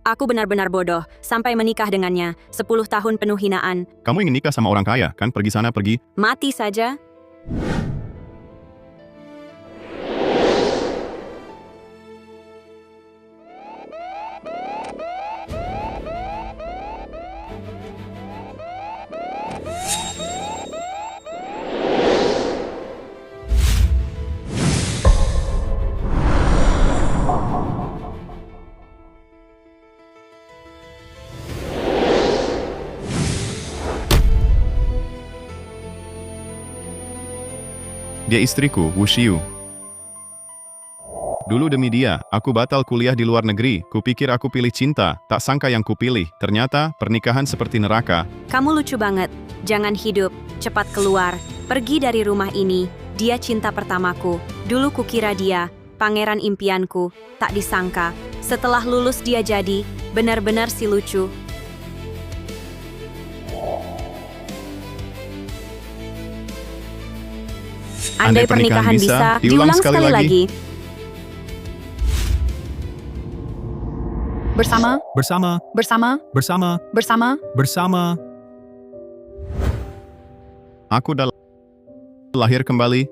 Aku benar-benar bodoh, sampai menikah dengannya. 10 tahun penuh hinaan. Kamu ingin nikah sama orang kaya, kan? Pergi sana, pergi. Mati saja. Dia istriku, Wu Xiu. Dulu demi dia, aku batal kuliah di luar negeri. Kupikir aku pilih cinta, tak sangka yang kupilih. Ternyata, pernikahan seperti neraka. Kamu lucu banget. Jangan hidup. Cepat keluar. Pergi dari rumah ini. Dia cinta pertamaku. Dulu kukira dia, pangeran impianku. Tak disangka. Setelah lulus dia jadi, benar-benar si lucu. Andai pernikahan bisa, diulang sekali lagi. Bersama, Bersama, bersama, bersama, bersama. bersama. Aku dah lahir kembali.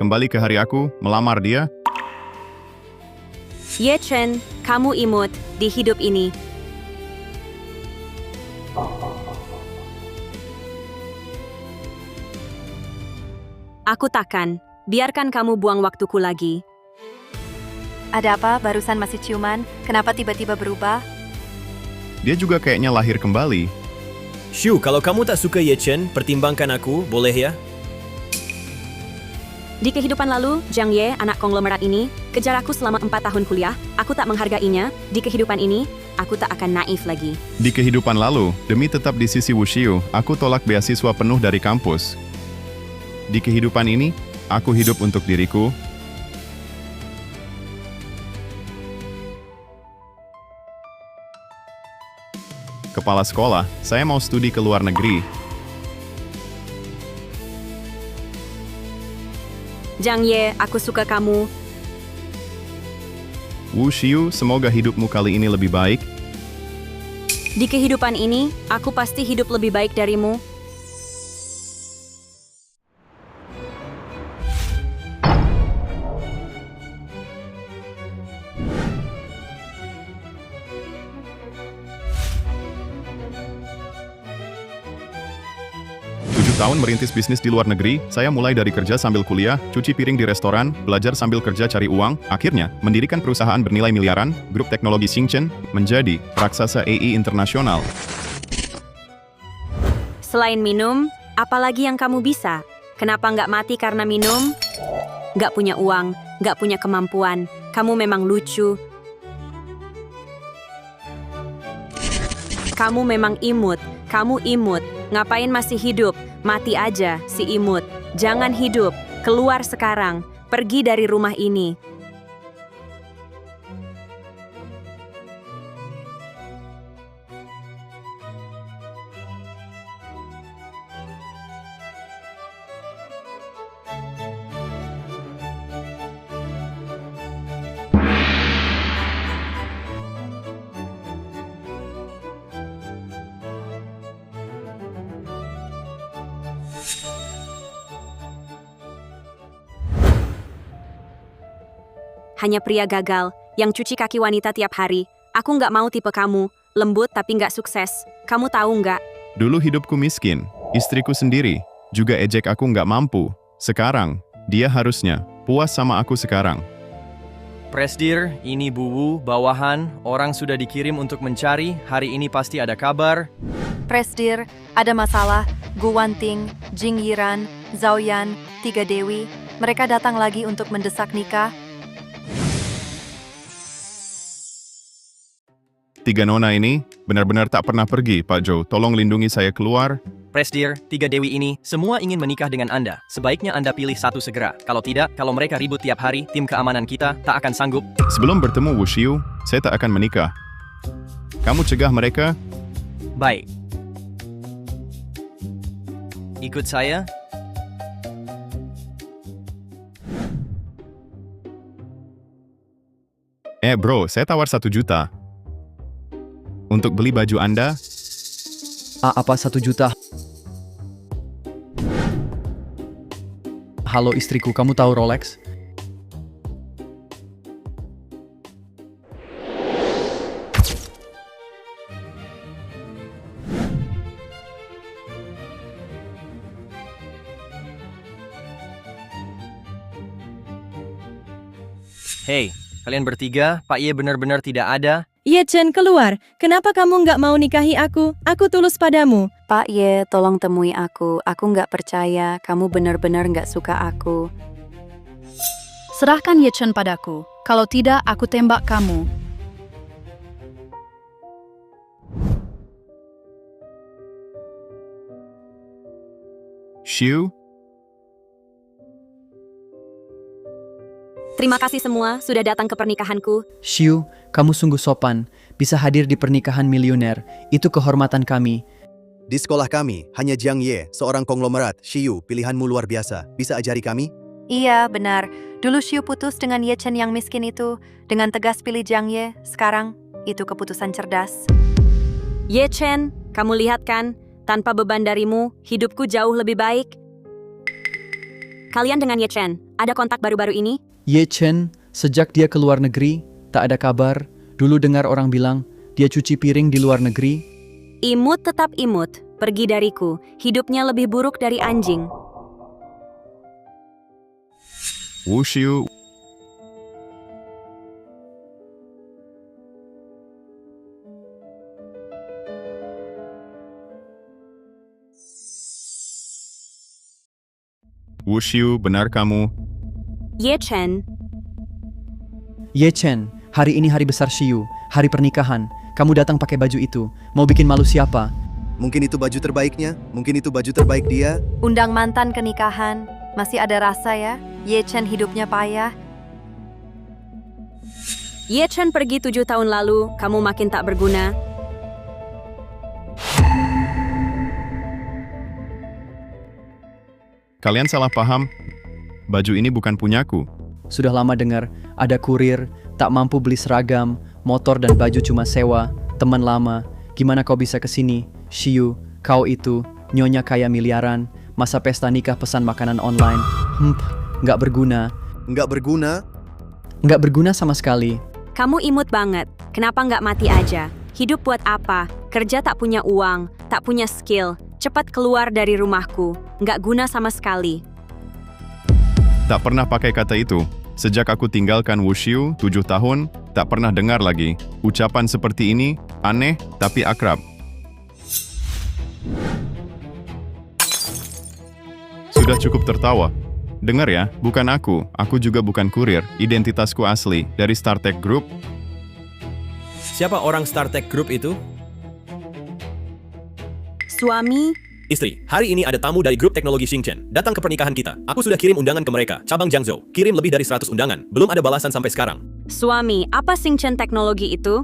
Kembali ke hari aku, melamar dia. Ye Chen, kamu imut di hidup ini. Aku takkan. Biarkan kamu buang waktuku lagi. Ada apa? Barusan masih ciuman. Kenapa tiba-tiba berubah? Dia juga kayaknya lahir kembali. Shu, kalau kamu tak suka Ye Chen, pertimbangkan aku, boleh ya? Di kehidupan lalu, Zhang Ye, anak konglomerat ini, kejar aku selama 4 tahun kuliah. Aku tak menghargainya. Di kehidupan ini, aku tak akan naif lagi. Di kehidupan lalu, demi tetap di sisi Wu Xiu, aku tolak beasiswa penuh dari kampus. Di kehidupan ini, aku hidup untuk diriku. Kepala sekolah, saya mau studi ke luar negeri. Zhang Ye, aku suka kamu. Wu Xiu, semoga hidupmu kali ini lebih baik. Di kehidupan ini, aku pasti hidup lebih baik darimu. Tahun merintis bisnis di luar negeri, saya mulai dari kerja sambil kuliah, cuci piring di restoran, belajar sambil kerja cari uang, akhirnya mendirikan perusahaan bernilai miliaran, grup teknologi Xingchen, menjadi raksasa AI internasional. Selain minum, apalagi yang kamu bisa? Kenapa nggak mati karena minum? Nggak punya uang, nggak punya kemampuan. Kamu memang lucu. Kamu memang imut. Kamu imut. Ngapain masih hidup? Mati aja, si imut. Jangan hidup. Keluar sekarang. Pergi dari rumah ini. Hanya pria gagal, yang cuci kaki wanita tiap hari. Aku nggak mau tipe kamu, lembut tapi nggak sukses. Kamu tahu nggak? Dulu hidupku miskin, istriku sendiri, juga ejek aku nggak mampu. Sekarang, dia harusnya puas sama aku sekarang. Presdir, ini Bu Wu, bawahan, orang sudah dikirim untuk mencari, hari ini pasti ada kabar. Presdir, ada masalah. Gu Wanting, Jing Yiran, Zhao Yan, 3 Dewi. Mereka datang lagi untuk mendesak nikah. 3 nona ini benar-benar tak pernah pergi, Pak Zhou. Tolong lindungi saya keluar. Presdir, 3 Dewi ini, semua ingin menikah dengan Anda. Sebaiknya Anda pilih satu segera. Kalau tidak, kalau mereka ribut tiap hari, tim keamanan kita tak akan sanggup. Sebelum bertemu Wu Xiu, saya tak akan menikah. Kamu cegah mereka? Baik. Ikut saya. Bro, saya tawar 1 juta. Untuk beli baju Anda, Apa 1 juta? Halo istriku, kamu tahu Rolex? Hei, kalian bertiga, Pak Ye benar-benar tidak ada. Ye Chen, keluar. Kenapa kamu nggak mau nikahi aku? Aku tulus padamu. Pak Ye, tolong temui aku. Aku nggak percaya kamu benar-benar nggak suka aku. Serahkan Ye Chen padaku. Kalau tidak, aku tembak kamu. Xiu, Terima kasih semua sudah datang ke pernikahanku. Xiu, kamu sungguh sopan. Bisa hadir di pernikahan miliuner. Itu kehormatan kami. Di sekolah kami, hanya Jiang Ye, seorang konglomerat. Xiu, pilihanmu luar biasa. Bisa ajari kami? Iya, benar. Dulu Xiu putus dengan Ye Chen yang miskin itu. Dengan tegas pilih Jiang Ye. Sekarang, itu keputusan cerdas. Ye Chen, kamu lihat kan? Tanpa beban darimu, hidupku jauh lebih baik. Kalian dengan Ye Chen, ada kontak baru-baru ini? Ye Chen, sejak dia ke luar negeri, tak ada kabar. Dulu dengar orang bilang, dia cuci piring di luar negeri. Imut tetap imut, pergi dariku. Hidupnya lebih buruk dari anjing. Wu Xiu, Wu Xiu, benar kamu. Ye Chen, Ye Chen, hari ini hari besar Xiu, hari pernikahan. Kamu datang pakai baju itu. Mau bikin malu siapa? Mungkin itu baju terbaiknya, mungkin itu baju terbaik dia. Undang mantan ke nikahan. Masih ada rasa ya? Ye Chen hidupnya payah. Ye Chen pergi 7 tahun lalu, kamu makin tak berguna. Kalian salah paham. Baju ini bukan punyaku. Sudah lama dengar, ada kurir, tak mampu beli seragam, motor dan baju cuma sewa, teman lama. Gimana kau bisa kesini? Xiu, kau itu, nyonya kaya miliaran, masa pesta nikah pesan makanan online. Nggak berguna. Nggak berguna? Nggak berguna sama sekali. Kamu imut banget, kenapa nggak mati aja? Hidup buat apa? Kerja tak punya uang, tak punya skill. Cepat keluar dari rumahku, nggak guna sama sekali. Tak pernah pakai kata itu. Sejak aku tinggalkan Wushu 7 tahun, tak pernah dengar lagi. Ucapan seperti ini, aneh tapi akrab. Sudah cukup tertawa. Dengar ya, bukan aku juga bukan kurir. Identitasku asli, dari StarTech Group. Siapa orang StarTech Group itu? Suami, Istri, hari ini ada tamu dari grup teknologi Xingchen. Datang ke pernikahan kita. Aku sudah kirim undangan ke mereka, cabang Jiangzhou. Kirim lebih dari 100 undangan. Belum ada balasan sampai sekarang. suami, apa Xingchen teknologi itu?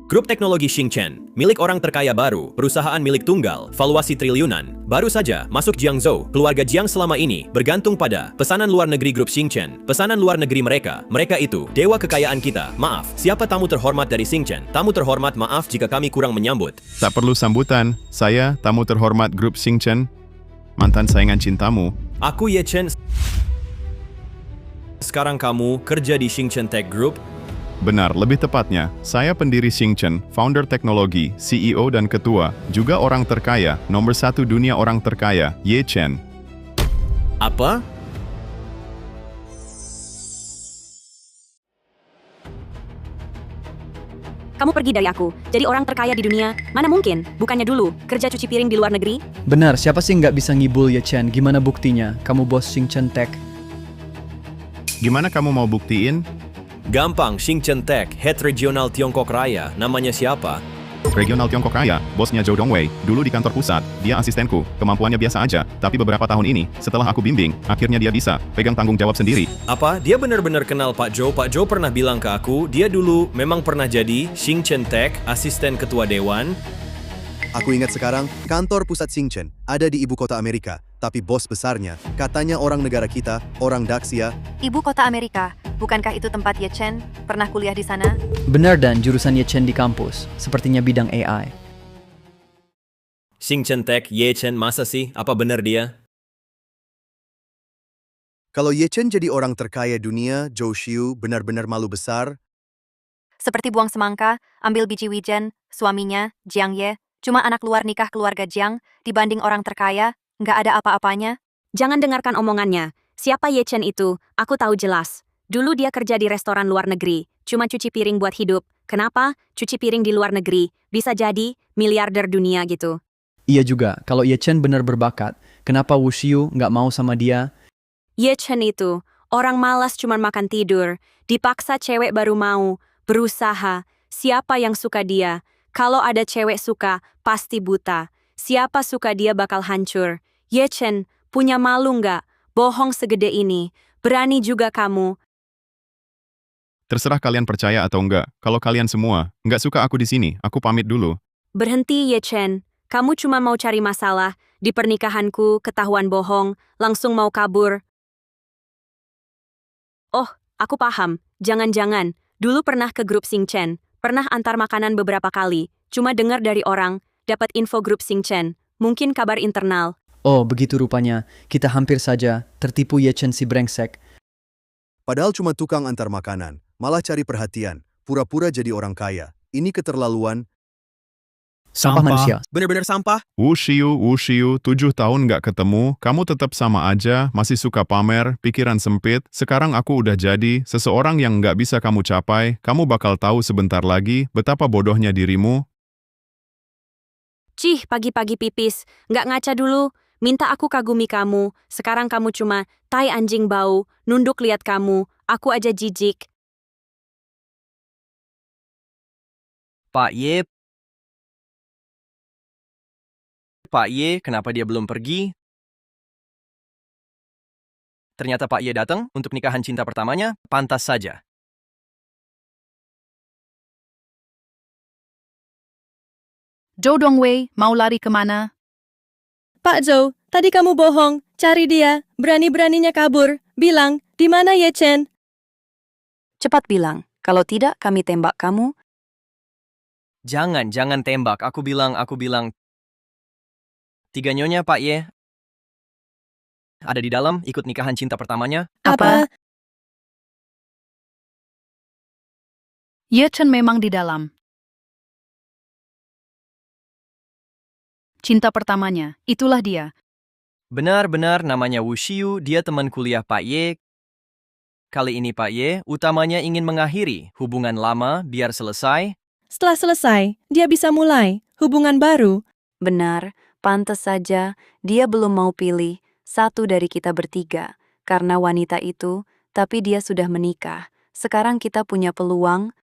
Grup teknologi Xingchen, milik orang terkaya baru, perusahaan milik tunggal, valuasi triliunan, baru saja masuk Jiangzhou. Keluarga Jiang selama ini bergantung pada pesanan luar negeri grup Xingchen. Pesanan luar negeri mereka itu dewa kekayaan kita. Maaf, siapa tamu terhormat dari Xingchen? Tamu terhormat, maaf jika kami kurang menyambut. Tak perlu sambutan, saya tamu terhormat grup Xingchen, mantan saingan cintamu. Aku Ye Chen. Sekarang kamu kerja di Xingchen Tech Group. Benar, lebih tepatnya, saya pendiri Xingchen, founder teknologi, CEO dan ketua, juga orang terkaya, nomor 1 dunia orang terkaya, Ye Chen. Apa? Kamu pergi dari aku, jadi orang terkaya di dunia. Mana mungkin, bukannya dulu, kerja cuci piring di luar negeri? Benar, siapa sih nggak bisa ngibul Ye Chen? Gimana buktinya? Kamu bos Xingchen Tech. Gimana kamu mau buktiin? Gampang, Xingchen Tech, head regional Tiongkok Raya. Namanya siapa? Regional Tiongkok Raya, bosnya Zhou Dongwei, dulu di kantor pusat, dia asistenku, kemampuannya biasa aja, tapi beberapa tahun ini, setelah aku bimbing, akhirnya dia bisa pegang tanggung jawab sendiri. Apa? Dia benar-benar kenal Pak Zhou? Pak Zhou pernah bilang ke aku, dia dulu memang pernah jadi Xingchen Tech, asisten ketua dewan. Aku ingat sekarang, kantor pusat Xingchen ada di ibu kota Amerika. tapi bos besarnya, katanya orang negara kita, orang Daxia. Ibu kota Amerika, bukankah itu tempat Ye Chen? Pernah kuliah di sana? Benar dan jurusan Ye Chen di kampus, sepertinya bidang AI. Xingchen Tech, Ye Chen, masa sih? Apa benar dia? Kalau Ye Chen jadi orang terkaya dunia, Zhou Xiu benar-benar malu besar. Seperti buang semangka, ambil biji wijen, suaminya, Jiang Ye, cuma anak luar nikah keluarga Jiang, dibanding orang terkaya, nggak ada apa-apanya. Jangan dengarkan omongannya. Siapa Ye Chen itu? Aku tahu jelas. Dulu dia kerja di restoran luar negeri, cuma cuci piring buat hidup. Kenapa? Cuci piring di luar negeri. Bisa jadi miliarder dunia gitu. Iya juga, kalau Ye Chen benar berbakat, kenapa Wu Xiu nggak mau sama dia? Ye Chen itu, orang malas cuma makan tidur. Dipaksa cewek baru mau. Berusaha. Siapa yang suka dia? Kalau ada cewek suka, pasti buta. Siapa suka dia bakal hancur. Ye Chen, punya malu nggak? Bohong segede ini. Berani juga kamu. Terserah kalian percaya atau enggak. Kalau kalian semua nggak suka aku di sini, aku pamit dulu. Berhenti Ye Chen. Kamu cuma mau cari masalah. Di pernikahanku, ketahuan bohong. Langsung mau kabur. Oh, aku paham. Jangan-jangan. Dulu pernah ke grup Xingchen. Pernah antar makanan beberapa kali. Cuma dengar dari orang. Dapat info grup Xingchen. Mungkin kabar internal. Oh, begitu rupanya. Kita hampir saja tertipu Ye Chen si brengsek. Padahal cuma tukang antar makanan, malah cari perhatian, pura-pura jadi orang kaya. Ini keterlaluan. Sampah manusia. Bener-bener sampah? Wu Xiu, 7 tahun nggak ketemu, kamu tetap sama aja, masih suka pamer, pikiran sempit. Sekarang aku udah jadi seseorang yang nggak bisa kamu capai, kamu bakal tahu sebentar lagi betapa bodohnya dirimu. Cih, pagi-pagi pipis. Nggak ngaca dulu. Minta aku kagumi kamu. Sekarang kamu cuma tai anjing bau. Nunduk lihat kamu. Aku aja jijik. Pak Ye, Pak Ye, kenapa dia belum pergi? Ternyata Pak Ye datang untuk nikahan cinta pertamanya, pantas saja. Zhou Dongwei, mau lari kemana? Pak Zhou, tadi kamu bohong. Cari dia. Berani-beraninya kabur. Bilang, di mana Ye Chen? Cepat bilang, kalau tidak kami tembak kamu. Jangan tembak, aku bilang. Tiga nyonya Pak Ye ada di dalam ikut nikahan cinta pertamanya. Apa? Ye Chen memang di dalam. Cinta pertamanya, itulah dia. Benar-benar namanya Wu Xiu, dia teman kuliah Pak Ye. Kali ini Pak Ye utamanya ingin mengakhiri hubungan lama biar selesai. Setelah selesai, dia bisa mulai hubungan baru. Benar, pantas saja dia belum mau pilih satu dari kita bertiga karena wanita itu, tapi dia sudah menikah. Sekarang kita punya peluang.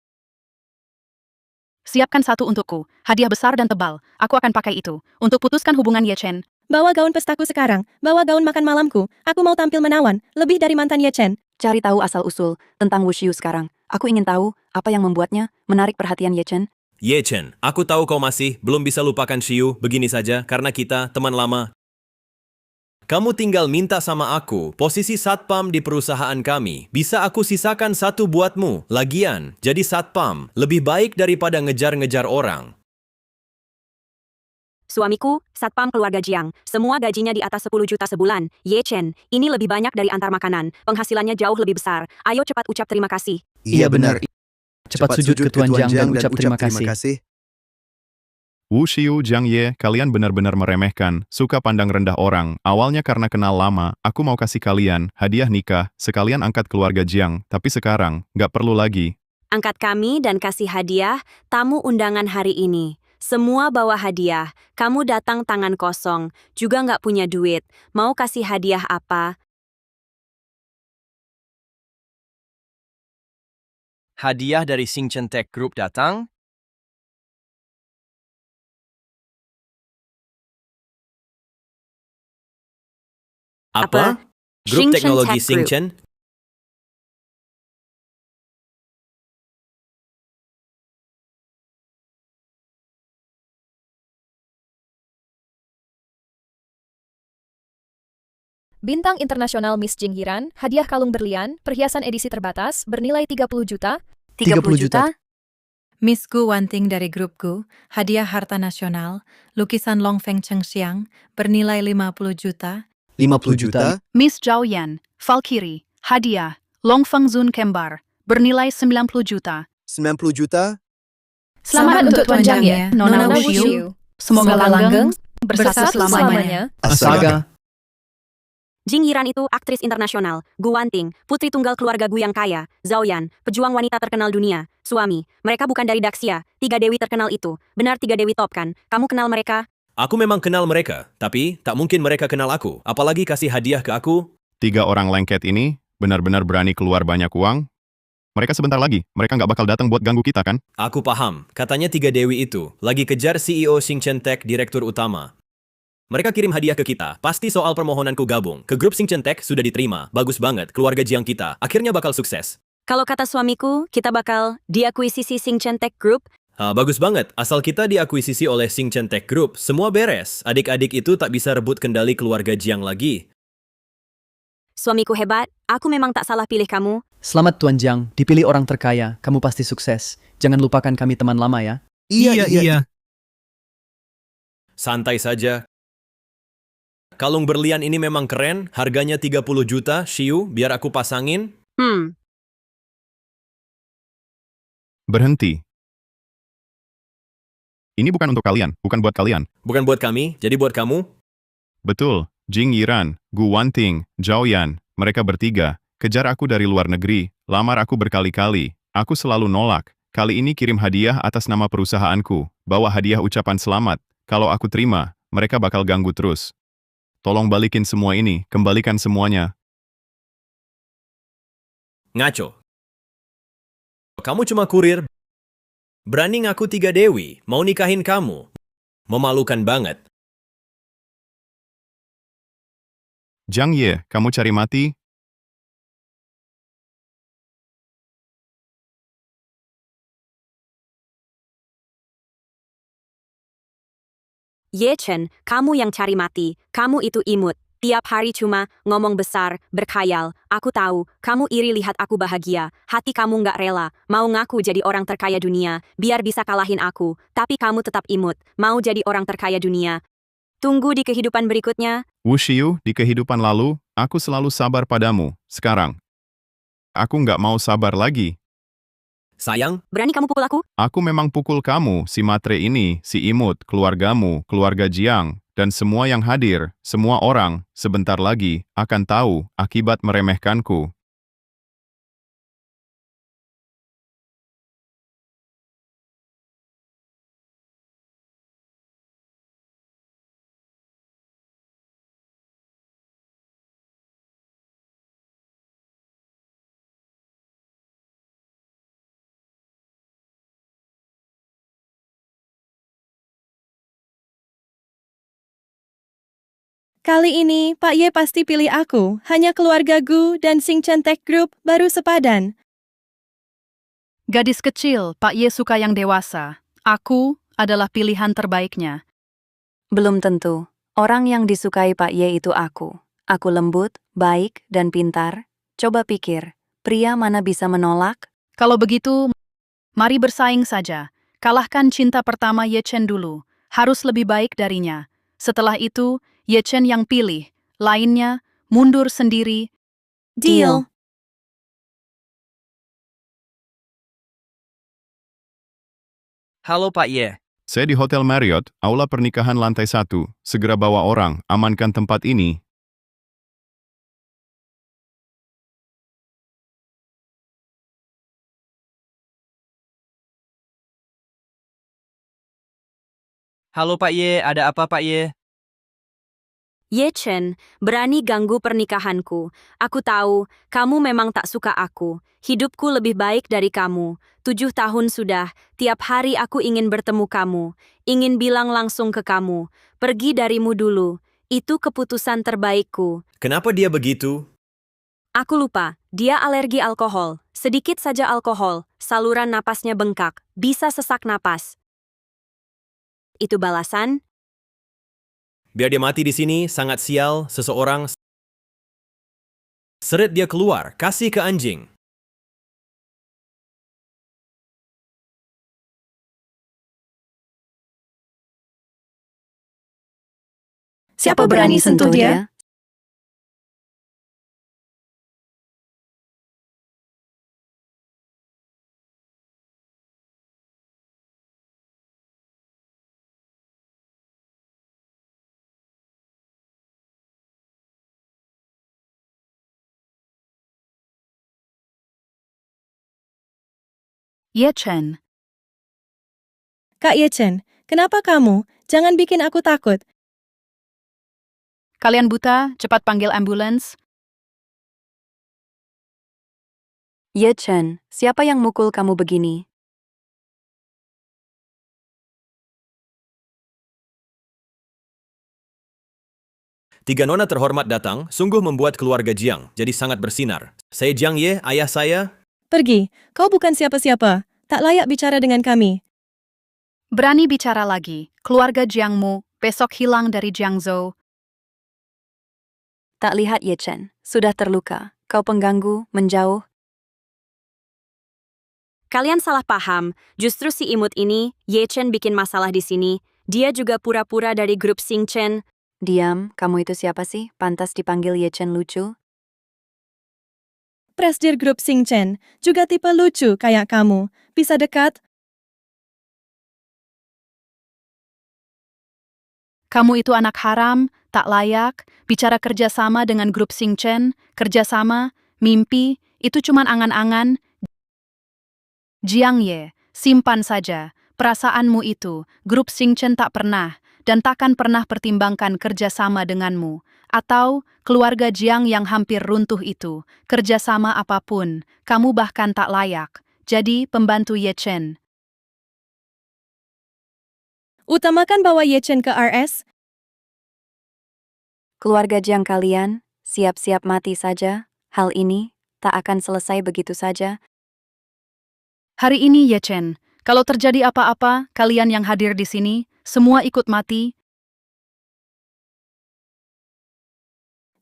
Siapkan satu untukku, hadiah besar dan tebal. Aku akan pakai itu untuk putuskan hubungan Ye Chen. Bawa gaun pestaku sekarang. Bawa gaun makan malamku. Aku mau tampil menawan, lebih dari mantan Ye Chen. Cari tahu asal-usul tentang Wu Xiu sekarang. Aku ingin tahu apa yang membuatnya menarik perhatian Ye Chen. Ye Chen, aku tahu kau masih belum bisa lupakan Xiu begini saja karena kita teman lama. Kamu tinggal minta sama aku posisi satpam di perusahaan kami. Bisa aku sisakan satu buatmu. Lagian, jadi satpam lebih baik daripada ngejar-ngejar orang. Suamiku, satpam keluarga Jiang. Semua gajinya di atas 10 juta sebulan. Ye Chen, ini lebih banyak dari antar makanan. Penghasilannya jauh lebih besar. Ayo cepat ucap terima kasih. Iya benar. Cepat sujud ke Tuan Jiang dan ucap terima kasih. Wu Xiu, Jiang Ye, kalian benar-benar meremehkan, suka pandang rendah orang. Awalnya karena kenal lama, aku mau kasih kalian hadiah nikah, sekalian angkat keluarga Jiang. Tapi sekarang, nggak perlu lagi. Angkat kami dan kasih hadiah tamu undangan hari ini. Semua bawa hadiah. Kamu datang tangan kosong. Juga nggak punya duit. Mau kasih hadiah apa? Hadiah dari Xingchen Tech Group datang. Apa? Grup Xingchen teknologi Tech Group. Xingchen Bintang internasional Miss Jing Yiran, hadiah kalung berlian, perhiasan edisi terbatas, bernilai 30 juta. 30 juta? Miss Gu Wanting dari grup Gu, hadiah harta nasional, lukisan Long Feng Cheng Xiang, bernilai 50 juta. 50 juta? Miss Zhao Yan, Valkyrie, hadiah, Longfeng Zun Kembar, bernilai 90 juta. 90 juta? Selamat untuk Tuan Zhang Ye, Nona Wushu. Semoga langgeng bersatu selamanya. Astaga, Jing Yiran itu aktris internasional, Gu Wanting, putri tunggal keluarga Gu yang kaya, Zhao Yan, pejuang wanita terkenal dunia, suami. Mereka bukan dari Daxia, 3 dewi terkenal itu. Benar 3 dewi top kan? Kamu kenal mereka? Aku memang kenal mereka, tapi tak mungkin mereka kenal aku. Apalagi kasih hadiah ke aku. 3 orang lengket ini benar-benar berani keluar banyak uang. Mereka sebentar lagi, mereka nggak bakal datang buat ganggu kita kan? Aku paham, katanya 3 dewi itu lagi kejar CEO Xingchen Tech, direktur utama. Mereka kirim hadiah ke kita, pasti soal permohonanku gabung. Ke grup Xingchen Tech sudah diterima, bagus banget, keluarga Jiang kita, akhirnya bakal sukses. Kalau kata suamiku, kita bakal diakuisisi Xingchen Tech Group. Bagus banget, asal kita diakuisisi oleh Xingchen Tech Group, semua beres. Adik-adik itu tak bisa rebut kendali keluarga Jiang lagi. Suamiku hebat, aku memang tak salah pilih kamu. selamat Tuan Jiang, dipilih orang terkaya, kamu pasti sukses. Jangan lupakan kami teman lama ya. Iya. Santai saja. Kalung berlian ini memang keren, harganya 30 juta, Shiu, biar aku pasangin. Berhenti. Ini bukan untuk kalian, bukan buat kalian. Bukan buat kami, jadi buat kamu. Betul, Jing Yiran, Gu Wanting, Zhao Yan, mereka bertiga, kejar aku dari luar negeri, lamar aku berkali-kali, aku selalu nolak. Kali ini kirim hadiah atas nama perusahaanku, bawa hadiah ucapan selamat. Kalau aku terima, mereka bakal ganggu terus. Tolong balikin semua ini, kembalikan semuanya. Ngaco. Kamu cuma kurir. Berani ngaku 3 dewi, mau nikahin kamu. Memalukan banget. Zhang Ye, kamu cari mati? Ye Chen, kamu yang cari mati, kamu itu imut. Tiap hari cuma ngomong besar, berkhayal. Aku tahu, kamu iri lihat aku bahagia. Hati kamu nggak rela, mau ngaku jadi orang terkaya dunia, biar bisa kalahin aku. Tapi kamu tetap imut, mau jadi orang terkaya dunia. Tunggu di kehidupan berikutnya. Wushiu, di kehidupan lalu, aku selalu sabar padamu. Sekarang, aku nggak mau sabar lagi. Sayang, Berani kamu pukul aku? Aku memang pukul kamu, si matre ini, si imut, keluargamu, keluarga Jiang, dan semua yang hadir, semua orang, sebentar lagi, akan tahu akibat meremehkanku. Kali ini, Pak Ye pasti pilih aku. Hanya keluarga Gu dan Xingchen Tech Group baru sepadan. Gadis kecil, Pak Ye suka yang dewasa. Aku adalah pilihan terbaiknya. Belum tentu. Orang yang disukai Pak Ye itu aku. Aku lembut, baik, dan pintar. Coba pikir, pria mana bisa menolak? Kalau begitu, mari bersaing saja. Kalahkan cinta pertama Ye Chen dulu. Harus lebih baik darinya. Setelah itu, Ye Chen yang pilih. Lainnya, mundur sendiri. Deal. Halo Pak Ye. Saya di Hotel Marriott, aula pernikahan lantai 1. Segera bawa orang, amankan tempat ini. Halo Pak Ye, ada apa Pak Ye? Ye Chen, berani ganggu pernikahanku. Aku tahu, kamu memang tak suka aku. Hidupku lebih baik dari kamu. 7 tahun sudah, tiap hari aku ingin bertemu kamu. Ingin bilang langsung ke kamu. Pergi darimu dulu. Itu keputusan terbaikku. kenapa dia begitu? Aku lupa, dia alergi alkohol. Sedikit saja alkohol, saluran napasnya bengkak. Bisa sesak napas. Itu balasan? Biar dia mati di sini, sangat sial, seseorang Seret dia keluar, kasih ke anjing. Siapa berani sentuh dia? Ye Chen, Kak Ye Chen, kenapa kamu? Jangan bikin aku takut. kalian buta, cepat panggil ambulans. Ye Chen, siapa yang mukul kamu begini? Tiga nona terhormat datang, sungguh membuat keluarga Jiang jadi sangat bersinar. Saya Jiang Ye, ayah saya. Pergi, kau bukan siapa-siapa. Tak layak bicara dengan kami. Berani bicara lagi, keluarga Jiangmu besok hilang dari Jiangzhou. Tak lihat Ye Chen, sudah terluka. Kau pengganggu, menjauh. Kalian salah paham, justru si imut ini, Ye Chen bikin masalah di sini. Dia juga pura-pura dari grup Xingchen. Diam, kamu itu siapa sih? Pantas dipanggil Ye Chen lucu? Presdir grup Xingchen, juga tipe lucu kayak kamu. Bisa dekat? Kamu itu anak haram, tak layak, bicara kerjasama dengan grup Xingchen, kerjasama, mimpi, itu cuman angan-angan. Jiang Ye, simpan saja, perasaanmu itu, grup Xingchen tak pernah, dan takkan pernah pertimbangkan kerjasama denganmu, atau keluarga Jiang yang hampir runtuh itu, kerjasama apapun, kamu bahkan tak layak, jadi pembantu Ye Chen. Utamakan bawa Ye Chen ke RS. Keluarga Jiang kalian, siap-siap mati saja. Hal ini tak akan selesai begitu saja. Hari ini Ye Chen, kalau terjadi apa-apa, kalian yang hadir di sini, semua ikut mati.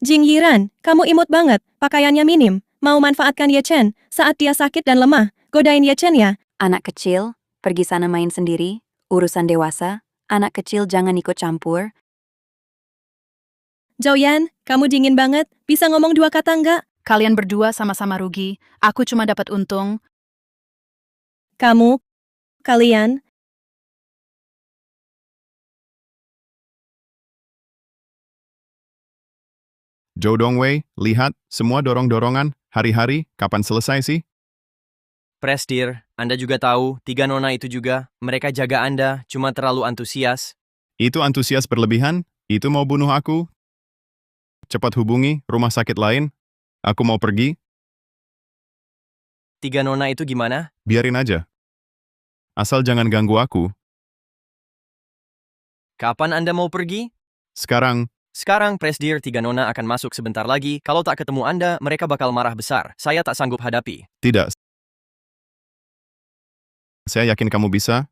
Jing Yiran, kamu imut banget, pakaiannya minim. Mau manfaatkan Ye Chen saat dia sakit dan lemah. Godain Ye Chen ya. Anak kecil, pergi sana main sendiri. Urusan dewasa, anak kecil jangan ikut campur. Zhou Yan, kamu dingin banget. Bisa ngomong dua kata nggak? Kalian berdua sama-sama rugi, aku cuma dapat untung. Kalian, Zhou Dongwei, lihat, semua dorong-dorongan, hari-hari, kapan selesai sih? Presdir, Anda juga tahu, tiga nona itu juga, mereka jaga Anda, cuma terlalu antusias. Itu antusias berlebihan? Itu mau bunuh aku? Cepat hubungi rumah sakit lain. Aku mau pergi, Tiga nona itu gimana? biarin aja. Asal jangan ganggu aku. Kapan Anda mau pergi? Sekarang, Sekarang, Presdir, tiga nona akan masuk sebentar lagi. Kalau tak ketemu Anda, mereka bakal marah besar. Saya tak sanggup hadapi. tidak. Saya yakin kamu bisa.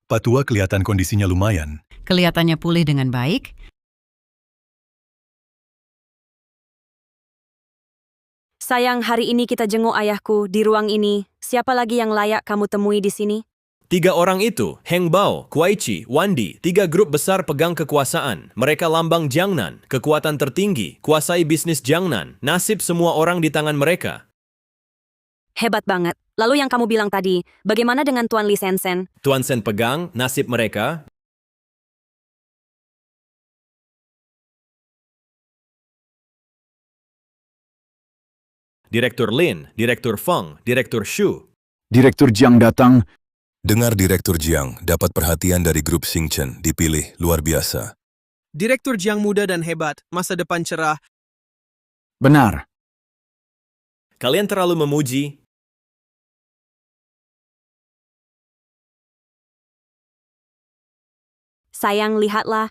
Pak Tua kelihatan kondisinya lumayan. Kelihatannya pulih dengan baik. Sayang, hari ini kita jenguk ayahku di ruang ini. Siapa lagi yang layak kamu temui di sini? Tiga orang itu, Heng Bao, Kuai Chi, Wandi, tiga grup besar pegang kekuasaan. Mereka lambang Jiangnan, kekuatan tertinggi, kuasai bisnis Jiangnan. Nasib semua orang di tangan mereka. Hebat banget. Lalu yang kamu bilang tadi, bagaimana dengan Tuan Li Sensen? Tuan Sen pegang, nasib mereka. Direktur Lin, Direktur Feng, Direktur Shu. Direktur Jiang datang. Dengar Direktur Jiang dapat perhatian dari grup Xingchen, dipilih luar biasa. Direktur Jiang muda dan hebat, masa depan cerah. Benar. Kalian terlalu memuji. Sayang, lihatlah.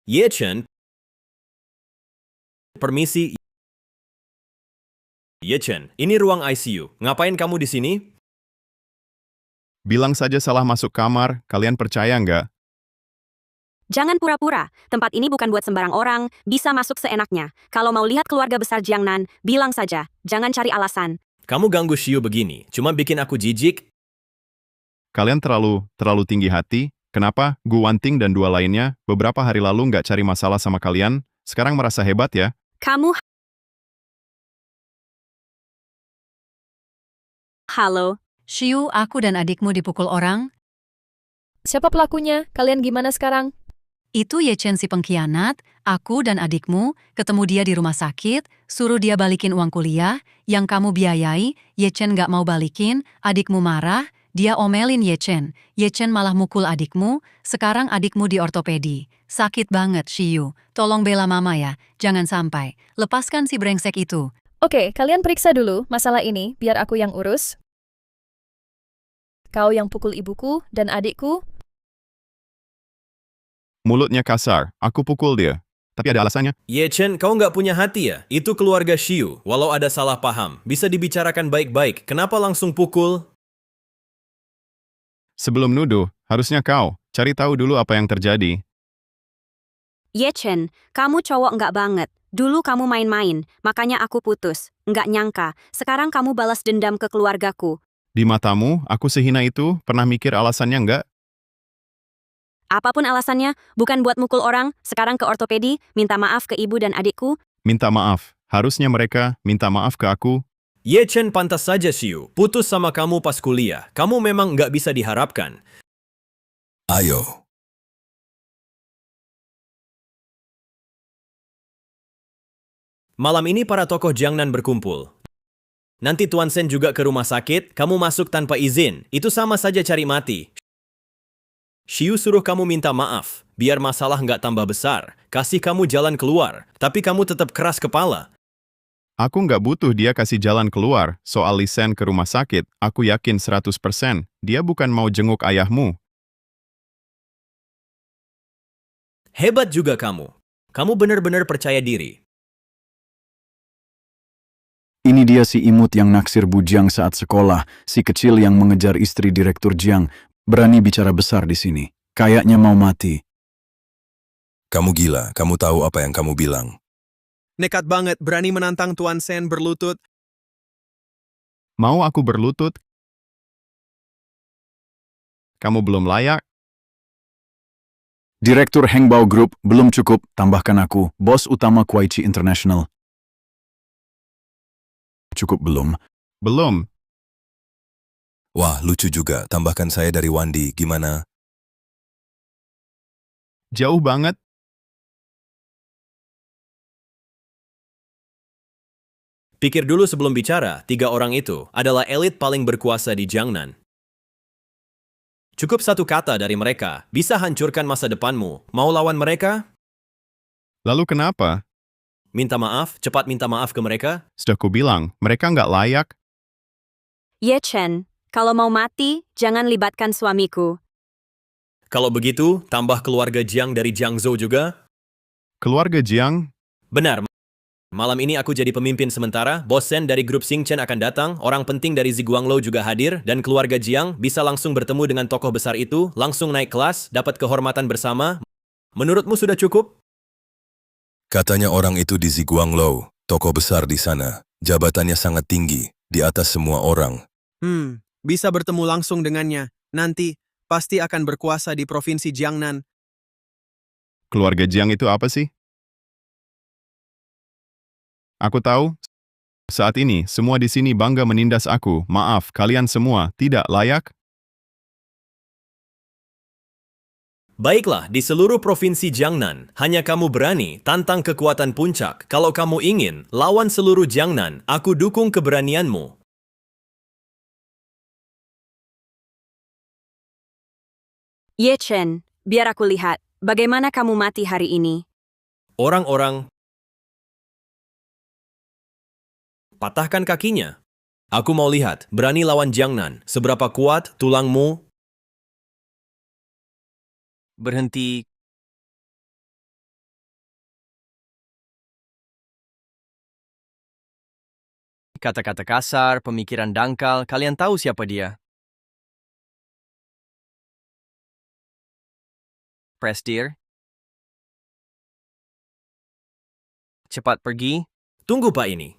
Ye Chen. Permisi. Ye Chen, ini ruang ICU. Ngapain kamu di sini? Bilang saja salah masuk kamar, kalian percaya nggak? Jangan pura-pura, tempat ini bukan buat sembarang orang, bisa masuk seenaknya. Kalau mau lihat keluarga besar Jiangnan, bilang saja, jangan cari alasan. Kamu ganggu Xiu begini, cuma bikin aku jijik. Kalian terlalu tinggi hati. Kenapa Gu Wanting dan dua lainnya beberapa hari lalu nggak cari masalah sama kalian, sekarang merasa hebat ya? Kamu... Halo, Xiu, aku dan adikmu dipukul orang. Siapa pelakunya? Kalian gimana sekarang? Itu Ye Chen si pengkhianat, aku dan adikmu, ketemu dia di rumah sakit, suruh dia balikin uang kuliah, yang kamu biayai, Ye Chen gak mau balikin, adikmu marah, dia omelin Ye Chen malah mukul adikmu, sekarang adikmu di ortopedi. Sakit banget, Xiu. Tolong bela mama ya, jangan sampai. Lepaskan si brengsek itu. Oke, kalian periksa dulu masalah ini, biar aku yang urus. Kau yang pukul ibuku dan adikku. Mulutnya kasar, aku pukul dia. Tapi ada alasannya. Ye Chen, kau nggak punya hati ya? Itu keluarga Xiu. Walau ada salah paham, bisa dibicarakan baik-baik. Kenapa langsung pukul? Sebelum nuduh, harusnya kau cari tahu dulu apa yang terjadi. Ye Chen, kamu cowok nggak banget. Dulu kamu main-main, makanya aku putus. Nggak nyangka, sekarang kamu balas dendam ke keluargaku. Di matamu, aku sehina itu, pernah mikir alasannya nggak? Apapun alasannya, bukan buat mukul orang, sekarang ke ortopedi, minta maaf ke ibu dan adikku. Minta maaf. Harusnya mereka minta maaf ke aku. Ye Chen pantas saja Xiu. Putus sama kamu pas kuliah. Kamu memang nggak bisa diharapkan. Ayo. Malam ini para tokoh Jiangnan berkumpul. Nanti Tuan Sen juga ke rumah sakit, kamu masuk tanpa izin. Itu sama saja cari mati. Xiu suruh kamu minta maaf, biar masalah nggak tambah besar. Kasih kamu jalan keluar, tapi kamu tetap keras kepala. Aku nggak butuh dia kasih jalan keluar. Soal Lisen ke rumah sakit, aku yakin 100%. Dia bukan mau jenguk ayahmu. Hebat juga kamu. Kamu benar-benar percaya diri. Ini dia si imut yang naksir Bu Jiang saat sekolah, si kecil yang mengejar istri Direktur Jiang. Berani bicara besar di sini. Kayaknya mau mati. Kamu gila, kamu tahu apa yang kamu bilang. Nekat banget, berani menantang Tuan Sen berlutut. Mau aku berlutut? Kamu belum layak. Direktur Hengbao Group, belum cukup, tambahkan aku, bos utama Kuaichi International. Cukup belum? Belum. Wah, lucu juga. Tambahkan saya dari Wandi, gimana? Jauh banget. Pikir dulu sebelum bicara, 3 orang itu adalah elit paling berkuasa di Jiangnan. Cukup satu kata dari mereka, bisa hancurkan masa depanmu. Mau lawan mereka? Lalu kenapa? Minta maaf, cepat minta maaf ke mereka. Sudah kubilang, mereka nggak layak. Ye Chen, kalau mau mati, jangan libatkan suamiku. Kalau begitu, tambah keluarga Jiang dari Jiangzhou juga? Keluarga Jiang? Benar. Malam ini aku jadi pemimpin sementara, Bos Sen dari grup Xingchen akan datang, orang penting dari Ziguanglo juga hadir, dan keluarga Jiang bisa langsung bertemu dengan tokoh besar itu, langsung naik kelas, dapat kehormatan bersama. Menurutmu sudah cukup? Katanya orang itu di Ziguanglo, tokoh besar di sana. Jabatannya sangat tinggi, di atas semua orang. Bisa bertemu langsung dengannya. Nanti, pasti akan berkuasa di provinsi Jiangnan. Keluarga Jiang itu apa sih? Aku tahu, saat ini semua di sini bangga menindas aku. Maaf, kalian semua tidak layak. Baiklah, di seluruh provinsi Jiangnan, hanya kamu berani tantang kekuatan puncak. Kalau kamu ingin lawan seluruh Jiangnan, aku dukung keberanianmu. Ye Chen, biar aku lihat, bagaimana kamu mati hari ini. Orang-orang patahkan kakinya. Aku mau lihat, berani lawan Jiangnan, seberapa kuat tulangmu? Berhenti. Kata-kata kasar, pemikiran dangkal, kalian tahu siapa dia? Prestir, cepat pergi. Tunggu Pak ini.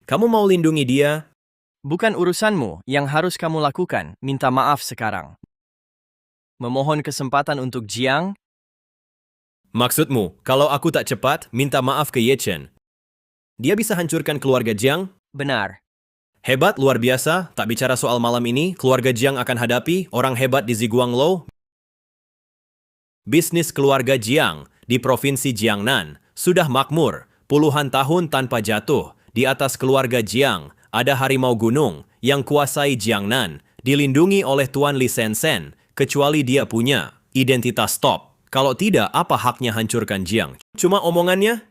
Kamu mau lindungi dia? Bukan urusanmu, yang harus kamu lakukan, minta maaf sekarang. Memohon kesempatan untuk Jiang. Maksudmu, kalau aku tak cepat, minta maaf ke Ye Chen. Dia bisa hancurkan keluarga Jiang? Benar. Hebat, luar biasa. Tak bicara soal malam ini, keluarga Jiang akan hadapi orang hebat di Ziguanglo. Bisnis keluarga Jiang di Provinsi Jiangnan sudah makmur, puluhan tahun tanpa jatuh. Di atas keluarga Jiang ada harimau gunung yang kuasai Jiangnan, dilindungi oleh Tuan Li Sensen, kecuali dia punya identitas top. Kalau tidak, apa haknya hancurkan Jiang? Cuma omongannya?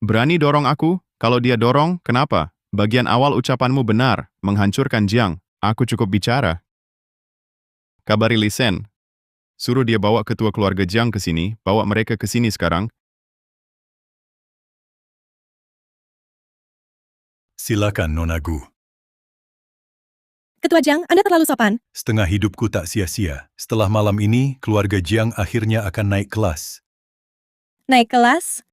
Berani dorong aku? Kalau dia dorong, kenapa? Bagian awal ucapanmu benar, menghancurkan Jiang. Aku cukup bicara. Kabari Li Sen. Suruh dia bawa ketua keluarga Jiang ke sini, bawa mereka ke sini sekarang. Silakan, Nona Gu. Ketua Jiang, Anda terlalu sopan. Setengah hidupku tak sia-sia. Setelah malam ini, keluarga Jiang akhirnya akan naik kelas. Naik kelas?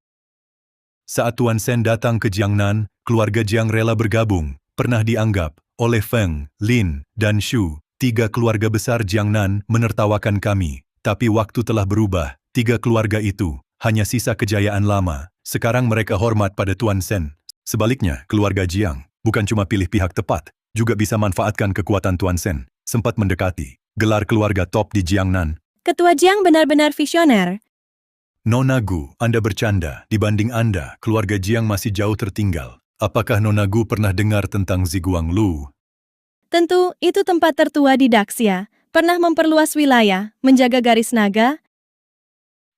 Saat Tuan Sen datang ke Jiangnan, keluarga Jiang rela bergabung. Pernah dianggap oleh Feng, Lin, dan Shu, 3 keluarga besar Jiangnan menertawakan kami. Tapi waktu telah berubah. 3 keluarga itu hanya sisa kejayaan lama. Sekarang mereka hormat pada Tuan Sen. Sebaliknya, keluarga Jiang bukan cuma pilih pihak tepat, juga bisa manfaatkan kekuatan Tuan Sen. Sempat mendekati gelar keluarga top di Jiangnan. Ketua Jiang benar-benar visioner. Nona Gu, Anda bercanda. Dibanding Anda, keluarga Jiang masih jauh tertinggal. Apakah Nona Gu pernah dengar tentang Ziguanglu? Tentu, itu tempat tertua di Daxia. Pernah memperluas wilayah, menjaga garis naga.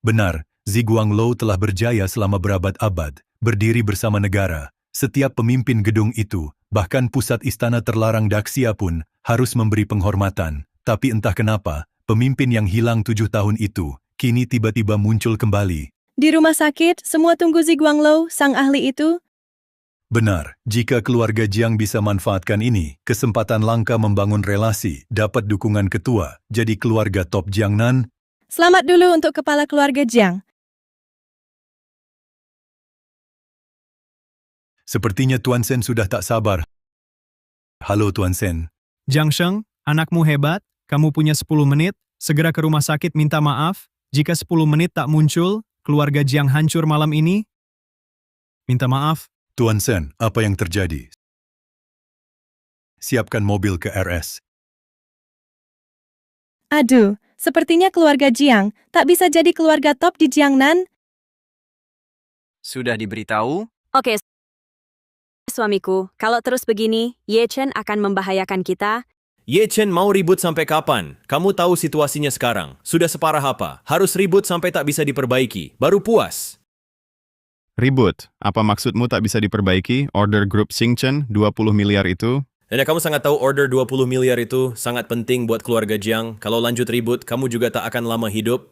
Benar, Ziguanglo telah berjaya selama berabad-abad, berdiri bersama negara. Setiap pemimpin gedung itu, bahkan pusat istana terlarang Daxia pun, harus memberi penghormatan. Tapi entah kenapa, pemimpin yang hilang 7 tahun itu, kini tiba-tiba muncul kembali. Di rumah sakit, semua tunggu Ziguanglo, sang ahli itu. Benar, jika keluarga Jiang bisa manfaatkan ini, kesempatan langka membangun relasi, dapat dukungan ketua, jadi keluarga top Jiangnan. Selamat dulu untuk kepala keluarga Jiang. Sepertinya Tuan Sen sudah tak sabar. Halo Tuan Sen. Jiang Sheng, anakmu hebat. Kamu punya 10 menit. Segera ke rumah sakit minta maaf. Jika 10 menit tak muncul, keluarga Jiang hancur malam ini. Minta maaf. Tuan Sen, apa yang terjadi? Siapkan mobil ke RS. Aduh, sepertinya keluarga Jiang tak bisa jadi keluarga top di Jiangnan. Sudah diberitahu? Oke, suamiku, kalau terus begini, Ye Chen akan membahayakan kita. Ye Chen mau ribut sampai kapan? Kamu tahu situasinya sekarang. Sudah separah apa? Harus ribut sampai tak bisa diperbaiki. Baru puas. Ribut, apa maksudmu tak bisa diperbaiki? Order grup Xingchen 20 miliar itu? Dan kamu sangat tahu order 20 miliar itu sangat penting buat keluarga Jiang. Kalau lanjut ribut, kamu juga tak akan lama hidup.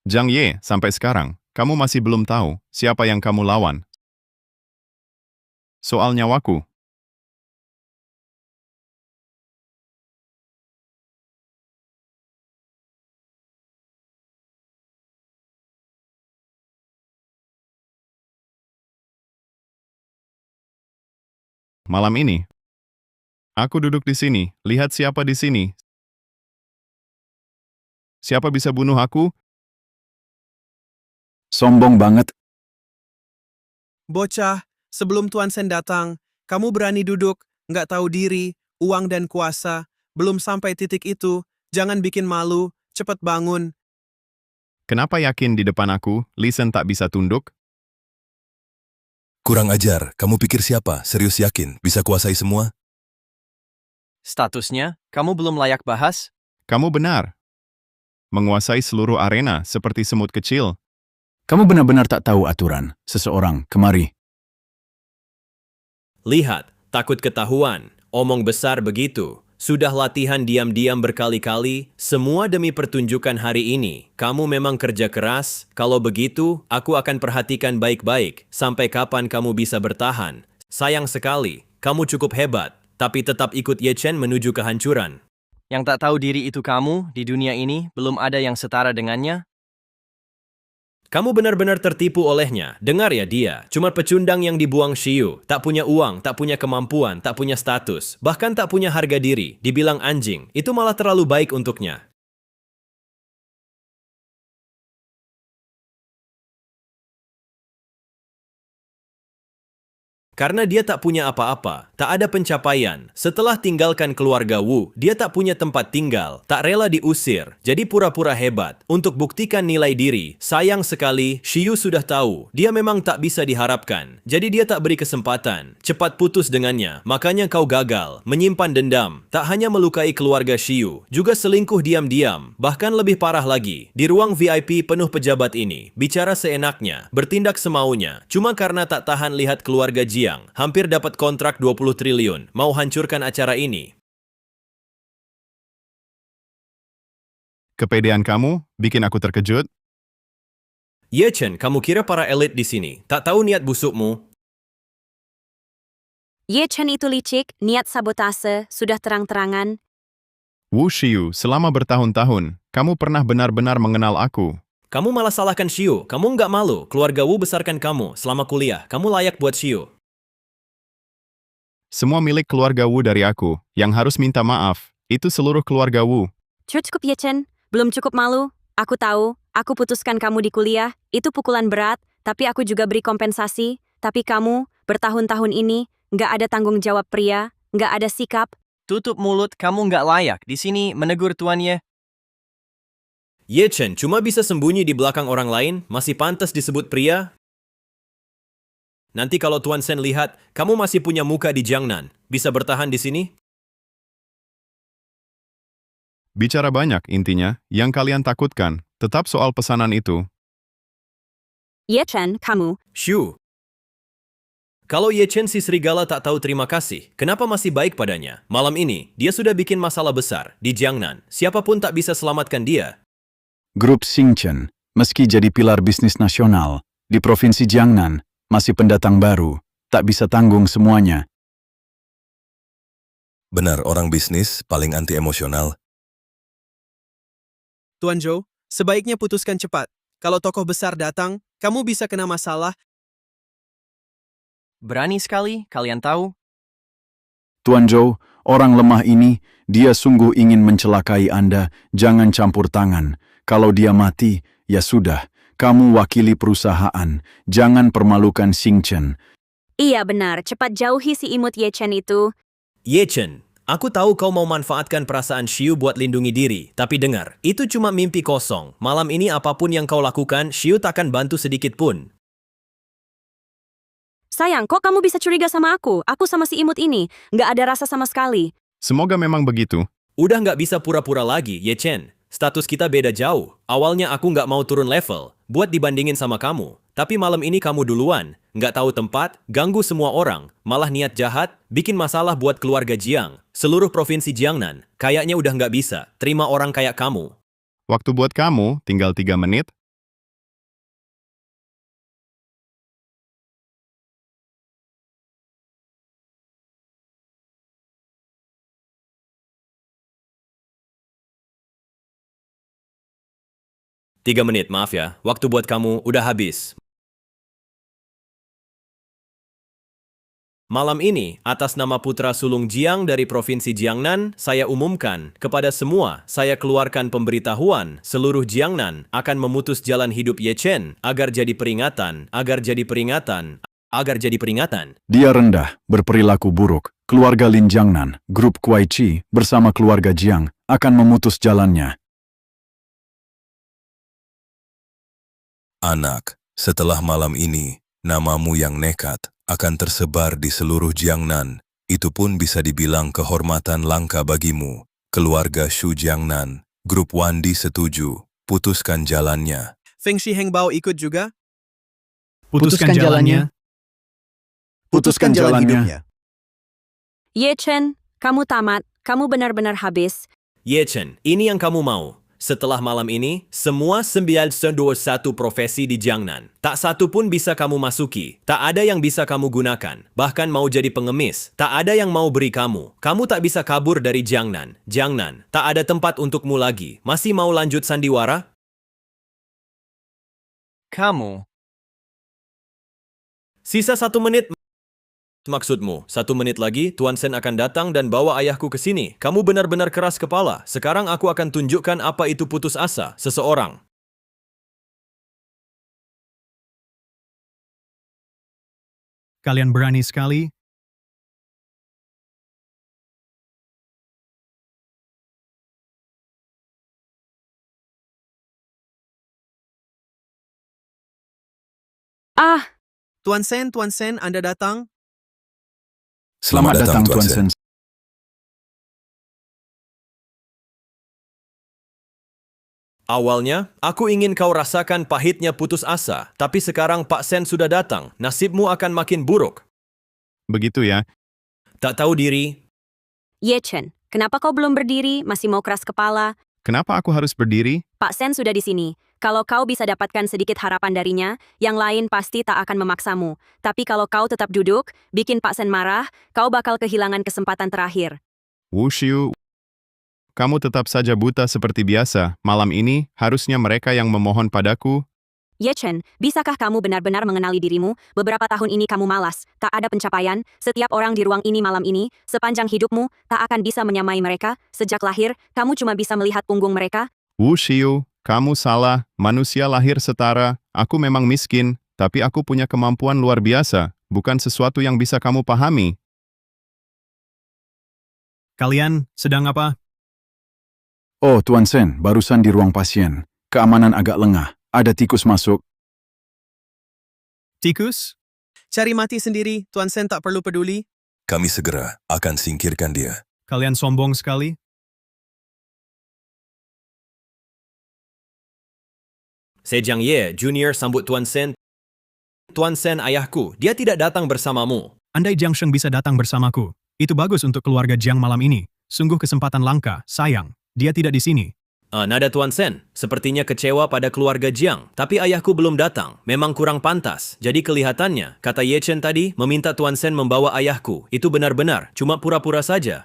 Jiang Ye, sampai sekarang, kamu masih belum tahu siapa yang kamu lawan. Soal nyawaku. Malam ini, aku duduk di sini, lihat siapa di sini. Siapa bisa bunuh aku? Sombong banget. Bocah, sebelum Tuan Sen datang, kamu berani duduk, nggak tahu diri, uang dan kuasa. Belum sampai titik itu, jangan bikin malu, cepat bangun. Kenapa yakin di depan aku, Li Sen tak bisa tunduk? Kurang ajar, kamu pikir siapa? Serius yakin bisa kuasai semua? Statusnya, kamu belum layak bahas? Kamu benar. Menguasai seluruh arena seperti semut kecil. Kamu benar-benar tak tahu aturan. Seseorang, kemari. Lihat, takut ketahuan. Omong besar begitu. Sudah latihan diam-diam berkali-kali, semua demi pertunjukan hari ini. Kamu memang kerja keras, kalau begitu, aku akan perhatikan baik-baik, sampai kapan kamu bisa bertahan. Sayang sekali, kamu cukup hebat, tapi tetap ikut Ye Chen menuju kehancuran. Yang tak tahu diri itu kamu, di dunia ini, belum ada yang setara dengannya? Kamu benar-benar tertipu olehnya. Dengar ya dia, cuma pecundang yang dibuang Shiyu. Tak punya uang, tak punya kemampuan, tak punya status, bahkan tak punya harga diri. Dibilang anjing, itu malah terlalu baik untuknya. Karena dia tak punya apa-apa, tak ada pencapaian. Setelah tinggalkan keluarga Wu, dia tak punya tempat tinggal, tak rela diusir, jadi pura-pura hebat. Untuk buktikan nilai diri, sayang sekali, Shiyu sudah tahu, dia memang tak bisa diharapkan. Jadi dia tak beri kesempatan, cepat putus dengannya, makanya kau gagal, menyimpan dendam. Tak hanya melukai keluarga Shiyu, juga selingkuh diam-diam, bahkan lebih parah lagi. Di ruang VIP penuh pejabat ini, bicara seenaknya, bertindak semaunya, cuma karena tak tahan lihat keluarga Jiang hampir dapat kontrak 20 triliun, mau hancurkan acara ini. Kepedean kamu bikin aku terkejut. Ye Chen, kamu kira para elit di sini tak tahu niat busukmu? Ye Chen itu licik, niat sabotase, sudah terang-terangan. Wu Shiyu, selama bertahun-tahun, kamu pernah benar-benar mengenal aku. Kamu malah salahkan Shiyu, kamu nggak malu, keluarga Wu besarkan kamu, selama kuliah, kamu layak buat Shiyu. Semua milik keluarga Wu dari aku, yang harus minta maaf, itu seluruh keluarga Wu. Cukup Ye Chen, belum cukup malu. Aku tahu, aku putuskan kamu di kuliah, itu pukulan berat, tapi aku juga beri kompensasi. Tapi kamu, bertahun-tahun ini, nggak ada tanggung jawab pria, nggak ada sikap. Tutup mulut, kamu nggak layak di sini menegur tuannya. Ye Chen cuma bisa sembunyi di belakang orang lain, masih pantas disebut pria? Nanti kalau Tuan Sen lihat, kamu masih punya muka di Jiangnan, bisa bertahan di sini? Bicara banyak intinya, yang kalian takutkan, tetap soal pesanan itu. Ye Chen, kamu. Shu. Kalau Ye Chen si serigala tak tahu terima kasih, kenapa masih baik padanya? Malam ini, dia sudah bikin masalah besar di Jiangnan. Siapapun tak bisa selamatkan dia. Grup Xingchen, meski jadi pilar bisnis nasional, di Provinsi Jiangnan, masih pendatang baru, tak bisa tanggung semuanya. Benar, orang bisnis paling anti emosional. Tuan Zhou, sebaiknya putuskan cepat. Kalau tokoh besar datang, kamu bisa kena masalah. Berani sekali, kalian tahu? Tuan Zhou, orang lemah ini, dia sungguh ingin mencelakai Anda, jangan campur tangan. Kalau dia mati, ya sudah. Kamu wakili perusahaan, jangan permalukan Xingchen. Iya benar, cepat jauhi si imut Ye Chen itu. Ye Chen, aku tahu kau mau manfaatkan perasaan Shiyu buat lindungi diri, tapi dengar, itu cuma mimpi kosong. Malam ini apapun yang kau lakukan, Shiyu takkan bantu sedikit pun. Sayang, kok kamu bisa curiga sama aku? Aku sama si imut ini, nggak ada rasa sama sekali. Semoga memang begitu. Udah nggak bisa pura-pura lagi, Ye Chen. Status kita beda jauh. Awalnya aku nggak mau turun level, buat dibandingin sama kamu. Tapi malam ini kamu duluan. Nggak tahu tempat, ganggu semua orang. Malah niat jahat, bikin masalah buat keluarga Jiang. Seluruh provinsi Jiangnan, kayaknya udah nggak bisa. Terima orang kayak kamu. Waktu buat kamu, tinggal 3 menit. Tiga menit, maaf ya. Waktu buat kamu udah habis. Malam ini, atas nama Putra Sulung Jiang dari Provinsi Jiangnan, saya umumkan kepada semua, saya keluarkan pemberitahuan, seluruh Jiangnan akan memutus jalan hidup Ye Chen agar jadi peringatan, agar jadi peringatan, agar jadi peringatan. Dia rendah, berperilaku buruk. Keluarga Lin Jiangnan, grup Kuai Chi, bersama keluarga Jiang, akan memutus jalannya. Anak, setelah malam ini, namamu yang nekat akan tersebar di seluruh Jiangnan. Itu pun bisa dibilang kehormatan langka bagimu. Keluarga Shu Jiangnan, grup Wandi setuju, putuskan jalannya. Feng Shi Hengbao ikut juga? Putuskan jalannya. Putuskan jalan hidupnya. Ye Chen, kamu tamat, kamu benar-benar habis. Ye Chen, ini yang kamu mau. Setelah malam ini, semua 921 profesi di Jiangnan. Tak satu pun bisa kamu masuki. Tak ada yang bisa kamu gunakan. Bahkan mau jadi pengemis. Tak ada yang mau beri kamu. Kamu tak bisa kabur dari Jiangnan. Jiangnan, tak ada tempat untukmu lagi. Masih mau lanjut sandiwara? Kamu. Sisa 1 menit. Maksudmu, 1 menit lagi Tuan Sen akan datang dan bawa ayahku ke sini. Kamu benar-benar keras kepala. Sekarang aku akan tunjukkan apa itu putus asa seseorang. Kalian berani sekali. Ah, Tuan Sen, Anda datang? Selamat datang, Tuan Sen. Awalnya, aku ingin kau rasakan pahitnya putus asa, tapi sekarang Pak Sen sudah datang. Nasibmu akan makin buruk. Begitu ya. Tak tahu diri. Ye Chen, kenapa kau belum berdiri? Masih mau keras kepala? Kenapa aku harus berdiri? Pak Sen sudah di sini. Kalau kau bisa dapatkan sedikit harapan darinya, yang lain pasti tak akan memaksamu. Tapi kalau kau tetap duduk, bikin Pak Sen marah, kau bakal kehilangan kesempatan terakhir. Wushu, kamu tetap saja buta seperti biasa. Malam ini, harusnya mereka yang memohon padaku. Ye Chen, bisakah kamu benar-benar mengenali dirimu? Beberapa tahun ini kamu malas, tak ada pencapaian, setiap orang di ruang ini malam ini, sepanjang hidupmu, tak akan bisa menyamai mereka. Sejak lahir, kamu cuma bisa melihat punggung mereka. Wushu, kamu salah. Manusia lahir setara. Aku memang miskin, tapi aku punya kemampuan luar biasa. Bukan sesuatu yang bisa kamu pahami. Kalian sedang apa? Oh, Tuan Sen, barusan di ruang pasien. Keamanan agak lengah. Ada tikus masuk. Tikus? Cari mati sendiri, Tuan Sen tak perlu peduli. Kami segera akan singkirkan dia. Kalian sombong sekali. Sejang Ye, Junior sambut Tuan Sen. Tuan Sen ayahku, dia tidak datang bersamamu. Andai Jiang Sheng bisa datang bersamaku, itu bagus untuk keluarga Jiang malam ini. Sungguh kesempatan langka, sayang. Dia tidak di sini. Nada Tuan Sen, sepertinya kecewa pada keluarga Jiang. Tapi ayahku belum datang, memang kurang pantas. Jadi kelihatannya, kata Ye Chen tadi, meminta Tuan Sen membawa ayahku. Itu benar-benar, cuma pura-pura saja.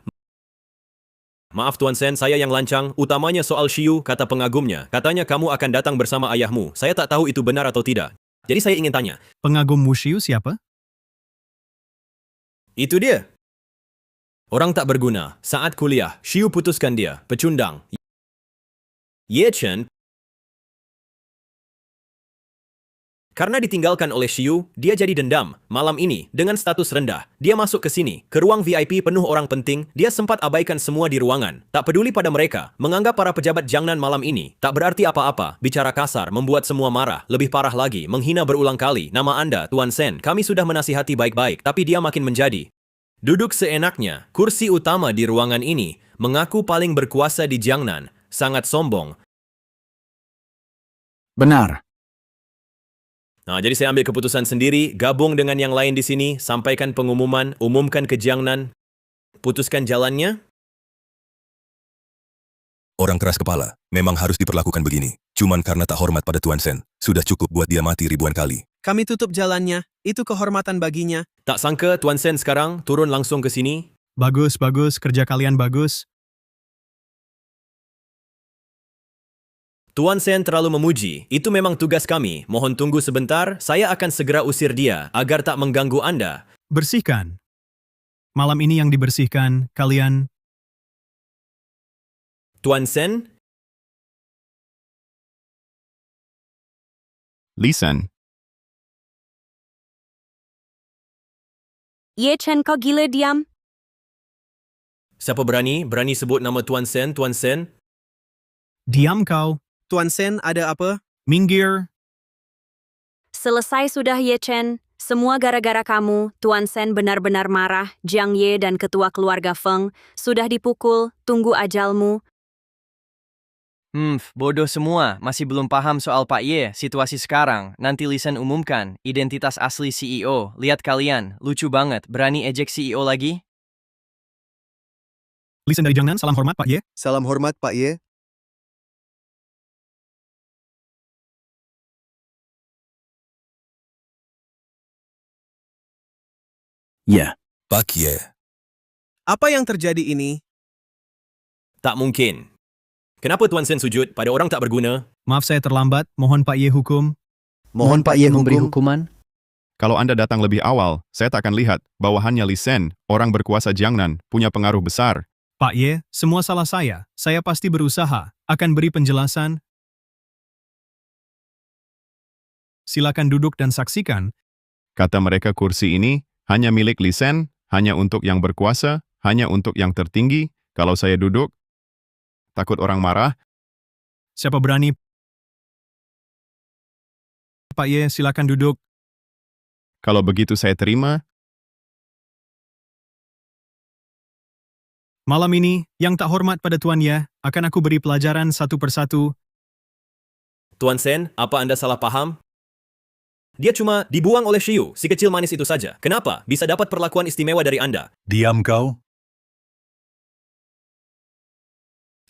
Maaf Tuan Sen, saya yang lancang, utamanya soal Shiyu, kata pengagumnya. Katanya kamu akan datang bersama ayahmu. Saya tak tahu itu benar atau tidak. Jadi saya ingin tanya. Pengagum Wushu siapa? Itu dia. Orang tak berguna. Saat kuliah, Shiyu putuskan dia, pecundang. Ye Chen, karena ditinggalkan oleh Shiyu, dia jadi dendam. Malam ini, dengan status rendah, dia masuk ke sini, ke ruang VIP penuh orang penting, dia sempat abaikan semua di ruangan. Tak peduli pada mereka, menganggap para pejabat Jiangnan malam ini tak berarti apa-apa, bicara kasar, membuat semua marah, lebih parah lagi, menghina berulang kali. Nama Anda, Tuan Sen, kami sudah menasihati baik-baik, tapi dia makin menjadi. Duduk seenaknya, kursi utama di ruangan ini, mengaku paling berkuasa di Jiangnan, sangat sombong. Benar. Nah, jadi saya ambil keputusan sendiri, gabung dengan yang lain di sini, sampaikan pengumuman, umumkan ke Jiangnan, putuskan jalannya. Orang keras kepala, memang harus diperlakukan begini. Cuman karena tak hormat pada Tuan Sen, sudah cukup buat dia mati ribuan kali. Kami tutup jalannya, itu kehormatan baginya. Tak sangka Tuan Sen sekarang turun langsung ke sini. Bagus, kerja kalian bagus. Tuan Sen terlalu memuji, itu memang tugas kami. Mohon tunggu sebentar, saya akan segera usir dia, agar tak mengganggu Anda. Bersihkan. Malam ini yang dibersihkan, kalian... Tuan Sen? Lisan. Ye Chen, kau gila diam? Siapa berani sebut nama Tuan Sen, Tuan Sen? Diam kau. Tuan Sen, ada apa? Minggir. Selesai sudah Ye Chen. Semua gara-gara kamu, Tuan Sen benar-benar marah. Jiang Ye dan ketua keluarga Feng sudah dipukul, tunggu ajalmu. Bodoh semua, masih belum paham soal Pak Ye, situasi sekarang. Nanti Lisan umumkan, identitas asli CEO. Lihat kalian, lucu banget, berani ejek CEO lagi? Lisan dari Jiangnan, salam hormat Pak Ye. Salam hormat Pak Ye. Ya. Pak Ye. Apa yang terjadi ini? Tak mungkin. Kenapa Tuan Sen sujud pada orang tak berguna? Maaf saya terlambat, mohon Pak Ye hukum. Mohon Pak Ye memberi hukuman. Kalau Anda datang lebih awal, saya tak akan lihat bawahannya Li Sen, orang berkuasa Jiangnan, punya pengaruh besar. Pak Ye, semua salah saya. Saya pasti berusaha. Akan beri penjelasan. Silakan duduk dan saksikan. Kata mereka kursi ini hanya milik Li Sen, hanya untuk yang berkuasa, hanya untuk yang tertinggi. Kalau saya duduk, takut orang marah. Siapa berani? Pak Ye, silakan duduk. Kalau begitu saya terima. Malam ini, yang tak hormat pada Tuan Ye, akan aku beri pelajaran satu persatu. Tuan Sen, apa Anda salah paham? Dia cuma dibuang oleh Shiyu, si kecil manis itu saja. Kenapa bisa dapat perlakuan istimewa dari Anda? Diam kau.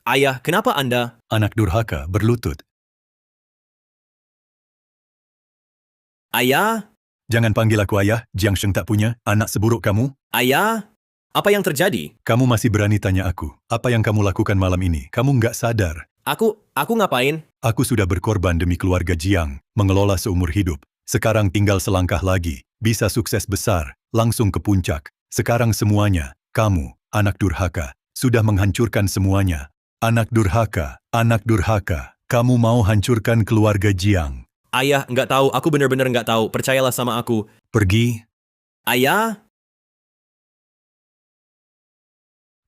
Ayah, kenapa Anda? Anak durhaka berlutut. Ayah? Jangan panggil aku ayah, Jiang Sheng tak punya, anak seburuk kamu. Ayah? Apa yang terjadi? Kamu masih berani tanya aku, apa yang kamu lakukan malam ini? Kamu nggak sadar. Aku ngapain? Aku sudah berkorban demi keluarga Jiang, mengelola seumur hidup. Sekarang tinggal selangkah lagi, bisa sukses besar, langsung ke puncak. Sekarang semuanya, kamu, anak durhaka, sudah menghancurkan semuanya. Anak durhaka, kamu mau hancurkan keluarga Jiang. Ayah, nggak tahu. Aku benar-benar nggak tahu. Percayalah sama aku. Pergi. Ayah?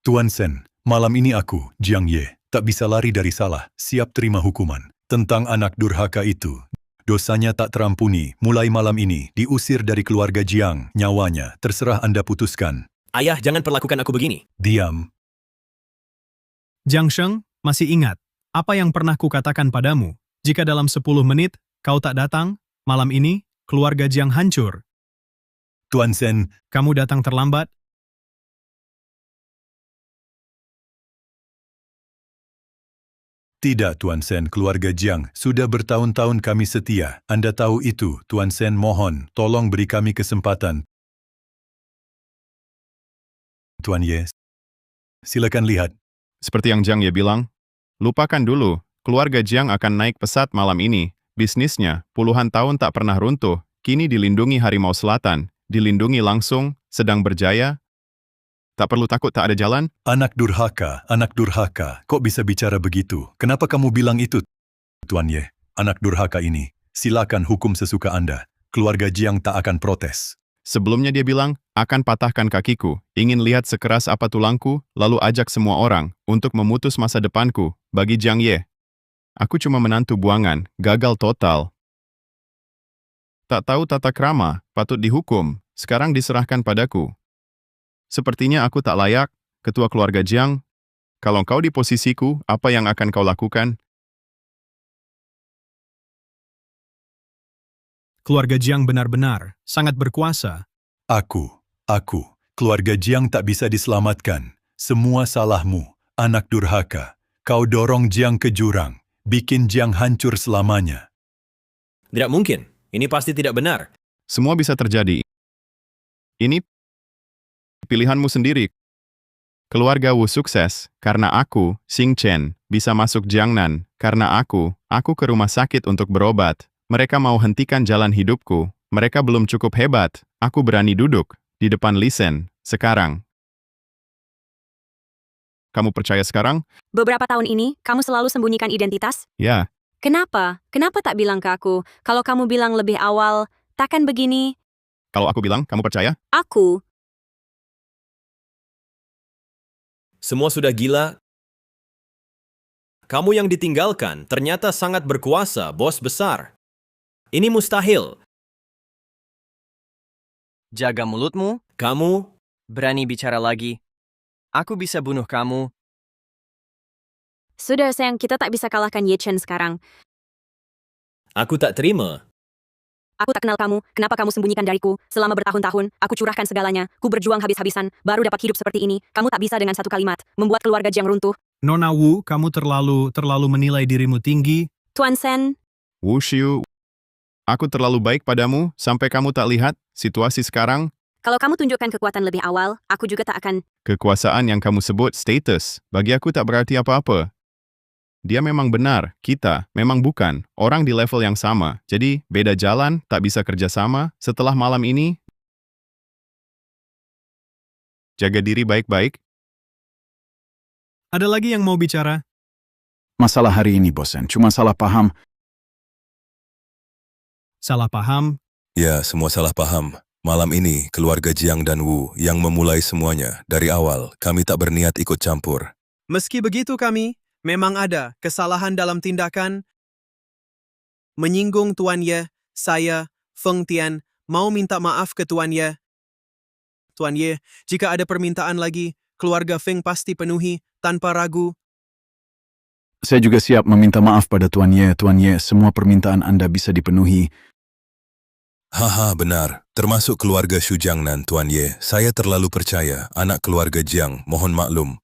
Tuan Sen, malam ini aku, Jiang Ye, tak bisa lari dari salah, siap terima hukuman. Tentang anak durhaka itu, dosanya tak terampuni, mulai malam ini, diusir dari keluarga Jiang, nyawanya, terserah Anda putuskan. Ayah, jangan perlakukan aku begini. Diam. Jiang Sheng, masih ingat apa yang pernah kukatakan padamu? Jika dalam 10 menit kau tak datang, malam ini keluarga Jiang hancur. Tuan Sen, kamu datang terlambat. Tidak, Tuan Sen, keluarga Jiang, sudah bertahun-tahun kami setia. Anda tahu itu, Tuan Sen, mohon, tolong beri kami kesempatan. Tuan Ye, silakan lihat. Seperti yang Jiang Ye bilang, lupakan dulu, keluarga Jiang akan naik pesat malam ini. Bisnisnya, puluhan tahun tak pernah runtuh, kini dilindungi Harimau Selatan, dilindungi langsung, sedang berjaya. Tak perlu takut tak ada jalan. Anak durhaka, kok bisa bicara begitu? Kenapa kamu bilang itu? Tuan Ye, anak durhaka ini, silakan hukum sesuka Anda. Keluarga Jiang tak akan protes. Sebelumnya dia bilang, akan patahkan kakiku, ingin lihat sekeras apa tulangku, lalu ajak semua orang untuk memutus masa depanku. Bagi Jiang Ye, aku cuma menantu buangan, gagal total. Tak tahu tata krama, patut dihukum, sekarang diserahkan padaku. Sepertinya aku tak layak, ketua keluarga Jiang. Kalau kau di posisiku, apa yang akan kau lakukan? Keluarga Jiang benar-benar sangat berkuasa. Aku, keluarga Jiang tak bisa diselamatkan. Semua salahmu, anak durhaka. Kau dorong Jiang ke jurang, bikin Jiang hancur selamanya. Tidak mungkin, ini pasti tidak benar. Semua bisa terjadi. Ini pilihanmu sendiri. Keluarga Wu sukses, karena aku, Xing Chen, bisa masuk Jiangnan, karena aku ke rumah sakit untuk berobat. Mereka mau hentikan jalan hidupku, mereka belum cukup hebat, aku berani duduk di depan Li Sen, sekarang. Kamu percaya sekarang? Beberapa tahun ini, kamu selalu sembunyikan identitas? Ya. Kenapa? Kenapa tak bilang ke aku? Kalau kamu bilang lebih awal, takkan begini? Kalau aku bilang, kamu percaya? Aku. Semua sudah gila. Kamu yang ditinggalkan ternyata sangat berkuasa, bos besar. Ini mustahil. Jaga mulutmu. Kamu berani bicara lagi. Aku bisa bunuh kamu. Sudah sayang, kita tak bisa kalahkan Ye Chen sekarang. Aku tak terima. Aku tak kenal kamu, kenapa kamu sembunyikan dariku? Selama bertahun-tahun, aku curahkan segalanya, ku berjuang habis-habisan, baru dapat hidup seperti ini. Kamu tak bisa dengan satu kalimat, membuat keluarga Jiang runtuh. Nona Wu, kamu terlalu menilai dirimu tinggi. Tuan Sen. Wu Xiu, aku terlalu baik padamu, sampai kamu tak lihat situasi sekarang. Kalau kamu tunjukkan kekuatan lebih awal, aku juga tak akan. Kekuasaan yang kamu sebut status, bagi aku tak berarti apa-apa. dia memang benar, kita memang bukan orang di level yang sama. Jadi, beda jalan, tak bisa kerjasama. Setelah malam ini, jaga diri baik-baik. Ada lagi yang mau bicara? Masalah hari ini, bosan. Cuma salah paham. Salah paham? Ya, semua salah paham. Malam ini, keluarga Jiang dan Wu yang memulai semuanya. Dari awal, kami tak berniat ikut campur. Meski begitu memang ada kesalahan dalam tindakan menyinggung Tuan Ye. Saya, Feng Tian, mau minta maaf ke Tuan Ye. Tuan Ye, jika ada permintaan lagi, keluarga Feng pasti penuhi, tanpa ragu. Saya juga siap meminta maaf pada Tuan Ye. Tuan Ye, semua permintaan Anda bisa dipenuhi. Haha, benar. Termasuk keluarga Shu Jiangnan, Tuan Ye. Saya terlalu percaya. Anak keluarga Jiang, mohon maklum.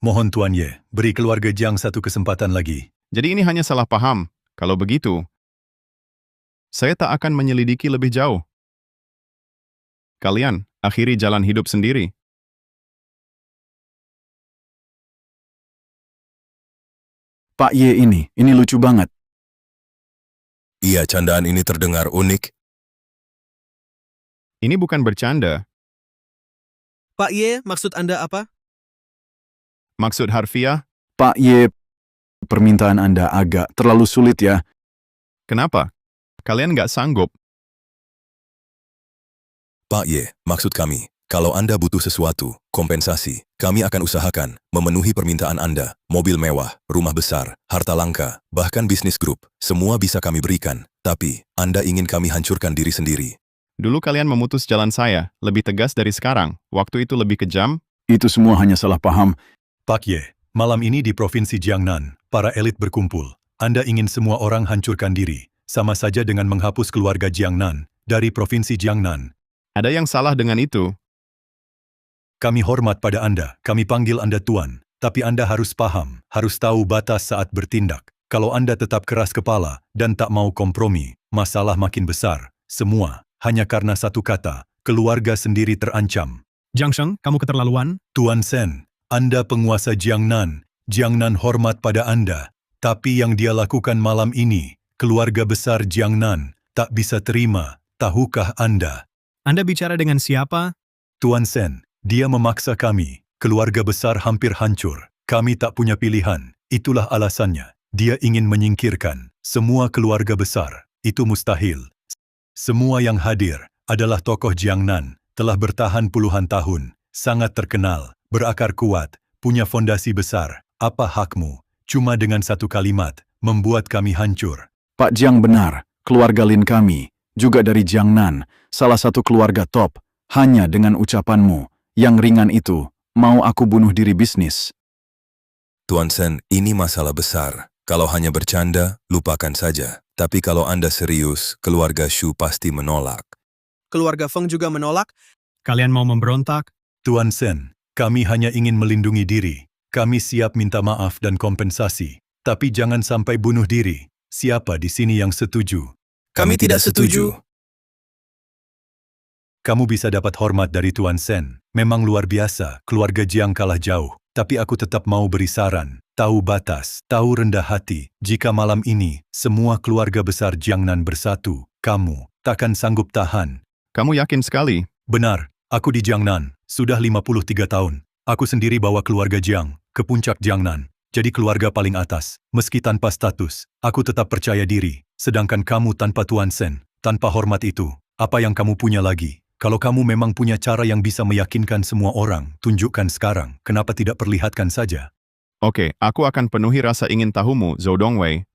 Mohon Tuan Ye, beri keluarga Jiang satu kesempatan lagi. Jadi ini hanya salah paham. Kalau begitu, saya tak akan menyelidiki lebih jauh. Kalian akhiri jalan hidup sendiri. Pak Ye ini lucu banget. Iya, candaan ini terdengar unik. Ini bukan bercanda. Pak Ye, maksud Anda apa? Maksud harfiah? Pak Ye, permintaan Anda agak terlalu sulit ya. Kenapa? Kalian nggak sanggup. Pak Ye, maksud kami, kalau Anda butuh sesuatu, kompensasi, kami akan usahakan memenuhi permintaan Anda. Mobil mewah, rumah besar, harta langka, bahkan bisnis grup, semua bisa kami berikan. Tapi, Anda ingin kami hancurkan diri sendiri. Dulu kalian memutus jalan saya, lebih tegas dari sekarang. Waktu itu lebih kejam. Itu semua hanya salah paham. Pak Ye, malam ini di Provinsi Jiangnan, para elit berkumpul. Anda ingin semua orang hancurkan diri, sama saja dengan menghapus keluarga Jiangnan dari Provinsi Jiangnan. Ada yang salah dengan itu. Kami hormat pada Anda, kami panggil Anda Tuan. Tapi Anda harus paham, harus tahu batas saat bertindak. Kalau Anda tetap keras kepala dan tak mau kompromi, masalah makin besar. Semua hanya karena satu kata, keluarga sendiri terancam. Jiang Sheng, kamu keterlaluan. Tuan Sen, Anda penguasa Jiangnan. Jiangnan hormat pada Anda. Tapi yang dia lakukan malam ini, keluarga besar Jiangnan tak bisa terima. Tahukah Anda? Anda bicara dengan siapa? Tuan Sen, dia memaksa kami. Keluarga besar hampir hancur. Kami tak punya pilihan. Itulah alasannya. Dia ingin menyingkirkan semua keluarga besar. Itu mustahil. Semua yang hadir adalah tokoh Jiangnan, telah bertahan puluhan tahun, sangat terkenal, berakar kuat, punya fondasi besar. Apa hakmu? Cuma dengan satu kalimat, membuat kami hancur. Pak Jiang benar, keluarga Lin kami, juga dari Jiangnan, salah satu keluarga top. Hanya dengan ucapanmu, yang ringan itu, mau aku bunuh diri bisnis. Tuan Sen, ini masalah besar. Kalau hanya bercanda, lupakan saja. Tapi kalau Anda serius, keluarga Shu pasti menolak. Keluarga Feng juga menolak? Kalian mau memberontak? Tuan Sen, kami hanya ingin melindungi diri. Kami siap minta maaf dan kompensasi. Tapi jangan sampai bunuh diri. Siapa di sini yang setuju? Kami tidak setuju. Kamu bisa dapat hormat dari Tuan Sen. Memang luar biasa, keluarga Jiang kalah jauh. Tapi aku tetap mau beri saran. Tahu batas, tahu rendah hati. Jika malam ini, semua keluarga besar Jiangnan bersatu, kamu takkan sanggup tahan. Kamu yakin sekali? Benar, aku di Jiangnan, sudah 53 tahun. Aku sendiri bawa keluarga Jiang ke puncak Jiangnan. Jadi keluarga paling atas. Meski tanpa status, aku tetap percaya diri. Sedangkan kamu tanpa Tuan Sen, tanpa hormat itu, apa yang kamu punya lagi? Kalau kamu memang punya cara yang bisa meyakinkan semua orang, tunjukkan sekarang. Kenapa tidak perlihatkan saja? Oke, aku akan penuhi rasa ingin tahumu, Zhou Dongwei.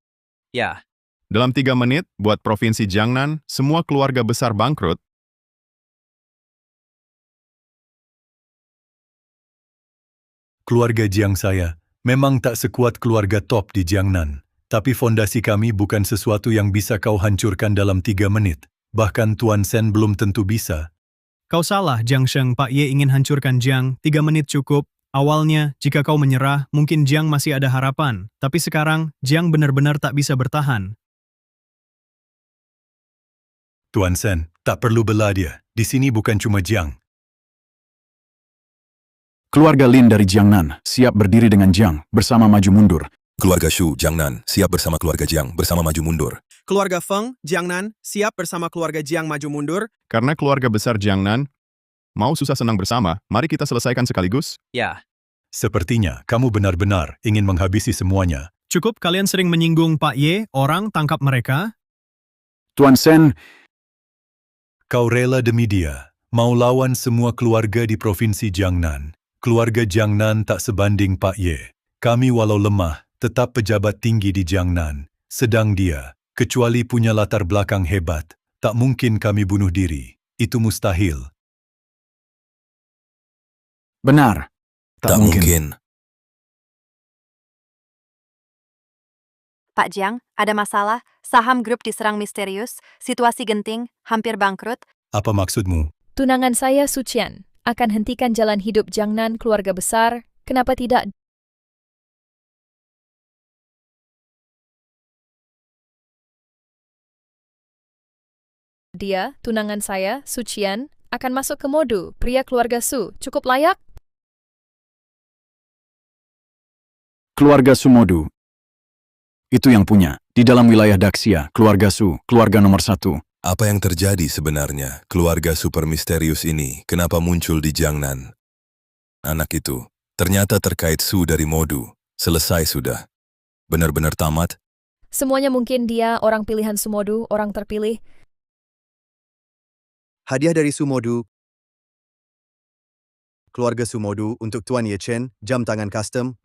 Ya. Dalam 3 menit, buat Provinsi Jiangnan, semua keluarga besar bangkrut. Keluarga Jiang saya memang tak sekuat keluarga top di Jiangnan. Tapi fondasi kami bukan sesuatu yang bisa kau hancurkan dalam 3 menit. Bahkan Tuan Sen belum tentu bisa. Kau salah, Jiang Sheng. Pak Ye ingin hancurkan Jiang. 3 menit cukup. Awalnya, jika kau menyerah, mungkin Jiang masih ada harapan. Tapi sekarang, Jiang benar-benar tak bisa bertahan. Tuan Sen, tak perlu bela dia. Di sini bukan cuma Jiang. Keluarga Lin dari Jiangnan, siap berdiri dengan Jiang, bersama maju mundur. Keluarga Shu, Jiangnan, siap bersama keluarga Jiang, bersama maju mundur. Keluarga Feng, Jiangnan, siap bersama keluarga Jiang maju mundur. Karena keluarga besar Jiangnan mau susah senang bersama, mari kita selesaikan sekaligus. Ya. Sepertinya kamu benar-benar ingin menghabisi semuanya. Cukup kalian sering menyinggung Pak Ye, orang tangkap mereka. Tuan Sen, Kau rela demi dia, mau lawan semua keluarga di Provinsi Jiangnan. Keluarga Jiangnan tak sebanding Pak Ye. Kami walau lemah, tetap pejabat tinggi di Jiangnan. Sedang dia, kecuali punya latar belakang hebat, tak mungkin kami bunuh diri. Itu mustahil. benar. Tak mungkin. Pak Jiang, ada masalah. Saham grup diserang misterius, situasi genting, hampir bangkrut. Apa maksudmu? Tunangan saya Sucian akan hentikan jalan hidup Jiangnan keluarga besar. Kenapa tidak? Dia, tunangan saya, Sucian, akan masuk ke mode pria keluarga Su. Cukup layak? Keluarga Sumodu. Itu yang punya. Di dalam wilayah Daxia, keluarga Su, keluarga nomor 1. Apa yang terjadi sebenarnya? Keluarga super misterius ini kenapa muncul di Jiangnan? Anak itu ternyata terkait Su dari Modu. Selesai sudah. Benar-benar tamat? Semuanya mungkin dia orang pilihan Sumodu, orang terpilih. Hadiah dari Sumodu. Keluarga Sumodu untuk Tuan Ye Chen, jam tangan custom.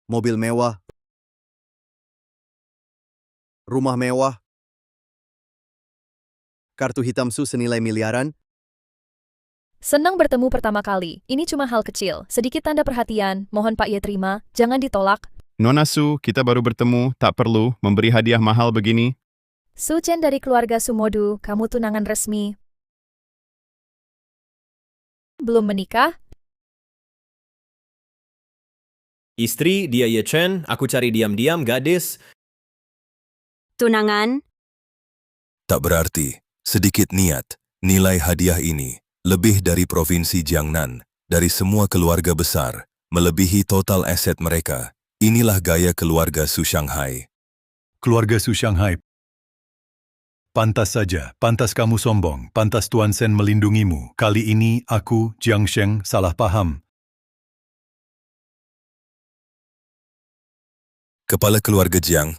Mobil mewah. Rumah mewah. Kartu hitam Su senilai miliaran. Senang bertemu pertama kali. Ini cuma hal kecil. Sedikit tanda perhatian. Mohon Pak Ye terima. Jangan ditolak. Nona Su, kita baru bertemu, tak perlu memberi hadiah mahal begini. Su Chen dari keluarga Sumodu, kamu tunangan resmi. Belum menikah? Istri, dia Ye Chen, aku cari diam-diam gadis. Tunangan, Tak berarti. Sedikit niat. Nilai hadiah ini lebih dari Provinsi Jiangnan, dari semua keluarga besar, melebihi total aset mereka. Inilah gaya keluarga Su Shanghai. Keluarga Su Shanghai. Pantas saja, pantas kamu sombong, pantas Tuan Sen melindungimu. Kali ini aku, Jiang Sheng, salah paham. Kepala keluarga Jiang.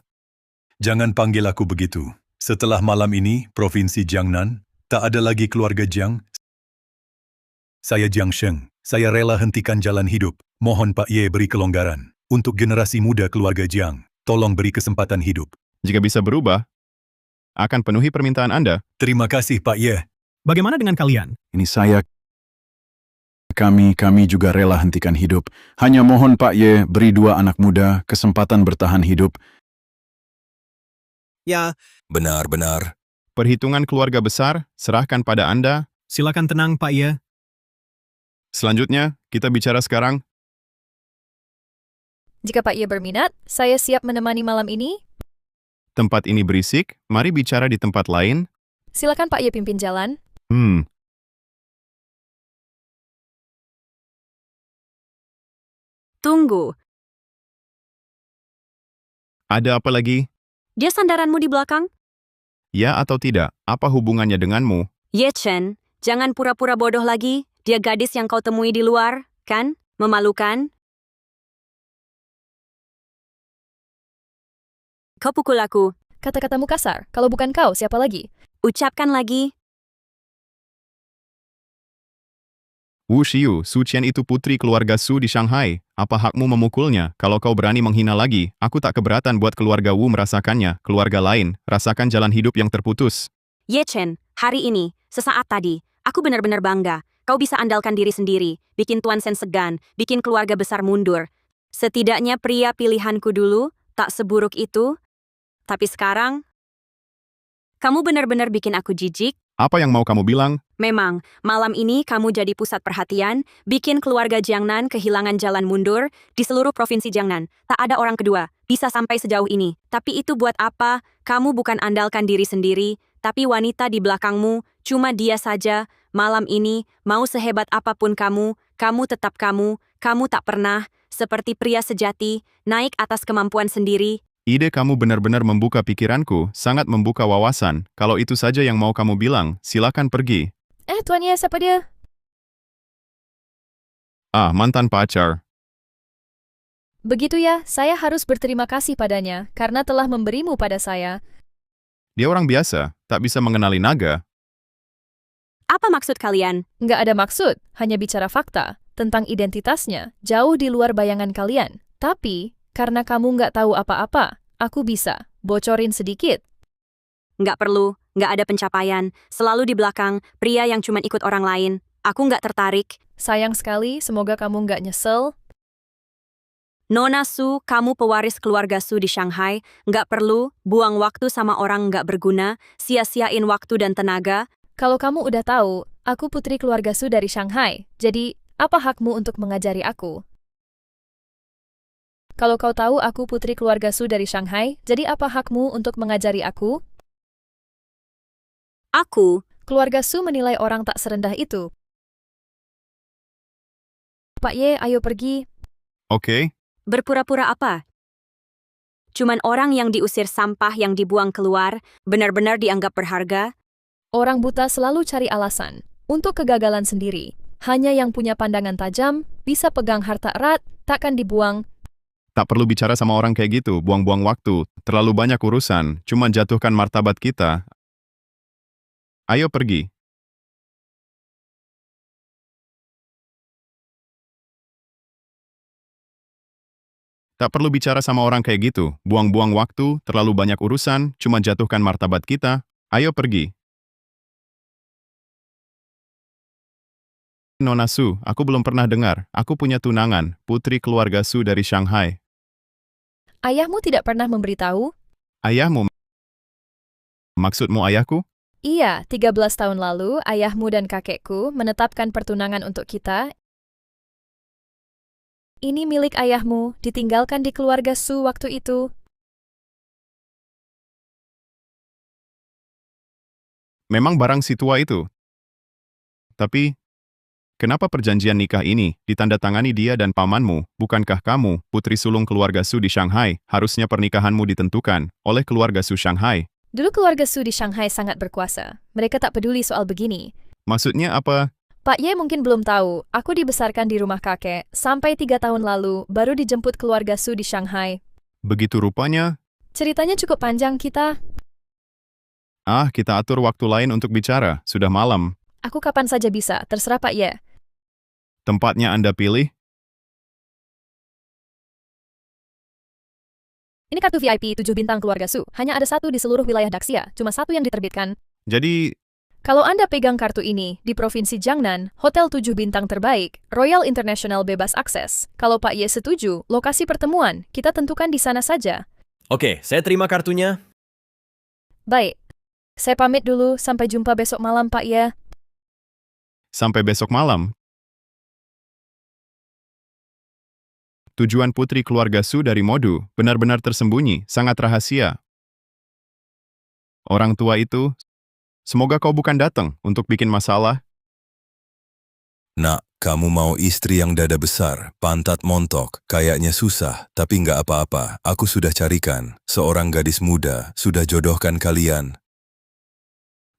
Jangan panggil aku begitu. Setelah malam ini, Provinsi Jiangnan, tak ada lagi keluarga Jiang. Saya Jiang Sheng, saya rela hentikan jalan hidup. Mohon Pak Ye beri kelonggaran. Untuk generasi muda keluarga Jiang, tolong beri kesempatan hidup. Jika bisa berubah, akan penuhi permintaan Anda. Terima kasih Pak Ye. Bagaimana dengan kalian? Ini saya. Kami juga rela hentikan hidup. Hanya mohon Pak Ye beri 2 anak muda kesempatan bertahan hidup. Ya, Benar-benar. Perhitungan keluarga besar, serahkan pada Anda. Silakan tenang, Pak Ye. Selanjutnya, kita bicara sekarang. Jika Pak Ye berminat, saya siap menemani malam ini. Tempat ini berisik, mari bicara di tempat lain. Silakan Pak Ye pimpin jalan. tunggu. Ada apa lagi? Dia sandaranmu di belakang? Ya atau tidak, apa hubungannya denganmu? Ye Chen, jangan pura-pura bodoh lagi. Dia gadis yang kau temui di luar, kan? Memalukan. Kau pukul aku. Kata-katamu kasar. Kalau bukan kau, siapa lagi? Ucapkan lagi. Wu Xiu, Su Qian itu putri keluarga Su di Shanghai. Apa hakmu memukulnya? Kalau kau berani menghina lagi, aku tak keberatan buat keluarga Wu merasakannya. Keluarga lain, rasakan jalan hidup yang terputus. Ye Chen, hari ini, sesaat tadi, aku benar-benar bangga. Kau bisa andalkan diri sendiri, bikin Tuan Sen segan, bikin keluarga besar mundur. Setidaknya pria pilihanku dulu, tak seburuk itu. Tapi sekarang, kamu benar-benar bikin aku jijik. Apa yang mau kamu bilang? Memang, malam ini kamu jadi pusat perhatian, bikin keluarga Jiangnan kehilangan jalan mundur di seluruh provinsi Jiangnan. Tak ada orang kedua, bisa sampai sejauh ini. Tapi itu buat apa? Kamu bukan andalkan diri sendiri, tapi wanita di belakangmu, cuma dia saja. Malam ini, mau sehebat apapun kamu, kamu tetap kamu tak pernah, seperti pria sejati, naik atas kemampuan sendiri. Ide kamu benar-benar membuka pikiranku, sangat membuka wawasan. Kalau itu saja yang mau kamu bilang, silakan pergi. Tuan Ye, siapa dia? Ah, mantan pacar. Begitu ya, saya harus berterima kasih padanya, karena telah memberimu pada saya. Dia orang biasa, tak bisa mengenali naga. Apa maksud kalian? Nggak ada maksud, hanya bicara fakta tentang identitasnya, jauh di luar bayangan kalian. Tapi, karena kamu nggak tahu apa-apa, aku bisa bocorin sedikit. Nggak perlu, nggak ada pencapaian, selalu di belakang, pria yang cuma ikut orang lain. Aku nggak tertarik. Sayang sekali, semoga kamu nggak nyesel. Nona Su, kamu pewaris keluarga Su di Shanghai, nggak perlu buang waktu sama orang nggak berguna, sia-siain waktu dan tenaga. Kalau kamu udah tahu, aku putri keluarga Su dari Shanghai, jadi apa hakmu untuk mengajari aku? Kalau kau tahu aku putri keluarga Su dari Shanghai, jadi apa hakmu untuk mengajari aku? Aku, keluarga Su menilai orang tak serendah itu. Pak Ye, ayo pergi. Oke. Berpura-pura apa? Cuman orang yang diusir sampah yang dibuang keluar, benar-benar dianggap berharga. Orang buta selalu cari alasan untuk kegagalan sendiri. Hanya yang punya pandangan tajam, bisa pegang harta erat, takkan dibuang. Tak perlu bicara sama orang kayak gitu, buang-buang waktu. Terlalu banyak urusan, cuma jatuhkan martabat kita. Ayo pergi. Tak perlu bicara sama orang kayak gitu, buang-buang waktu, terlalu banyak urusan, cuma jatuhkan martabat kita. Ayo pergi. Nona Su, aku belum pernah dengar. Aku punya tunangan, putri keluarga Su dari Shanghai. Ayahmu tidak pernah memberitahu? Ayahmu? Maksudmu ayahku? Iya, 13 tahun lalu, ayahmu dan kakekku menetapkan pertunangan untuk kita. Ini milik ayahmu, ditinggalkan di keluarga Su waktu itu. Memang barang si tua itu. Tapi, kenapa perjanjian nikah ini ditandatangani dia dan pamanmu? Bukankah kamu, putri sulung keluarga Su di Shanghai, harusnya pernikahanmu ditentukan oleh keluarga Su Shanghai? Dulu keluarga Su di Shanghai sangat berkuasa. Mereka tak peduli soal begini. Maksudnya apa? Pak Ye mungkin belum tahu, aku dibesarkan di rumah kakek, sampai 3 tahun lalu baru dijemput keluarga Su di Shanghai. Begitu rupanya? Ceritanya cukup panjang kita. Ah, kita atur waktu lain untuk bicara, sudah malam. Aku kapan saja bisa, terserah Pak Ye. Tempatnya Anda pilih? Ini kartu VIP 7 bintang keluarga Su, hanya ada satu di seluruh wilayah Daxia, cuma satu yang diterbitkan. Jadi, kalau Anda pegang kartu ini, di Provinsi Jiangnan, hotel 7 bintang terbaik, Royal International bebas akses. Kalau Pak Ye setuju, lokasi pertemuan, kita tentukan di sana saja. Oke, saya terima kartunya. Baik. Saya pamit dulu, sampai jumpa besok malam Pak Ye. sampai besok malam. Tujuan putri keluarga Su dari Modu benar-benar tersembunyi, sangat rahasia. Orang tua itu, semoga kau bukan datang untuk bikin masalah. Nak, kamu mau istri yang dada besar, pantat montok, kayaknya susah, tapi nggak apa-apa, aku sudah carikan. Seorang gadis muda, sudah jodohkan kalian.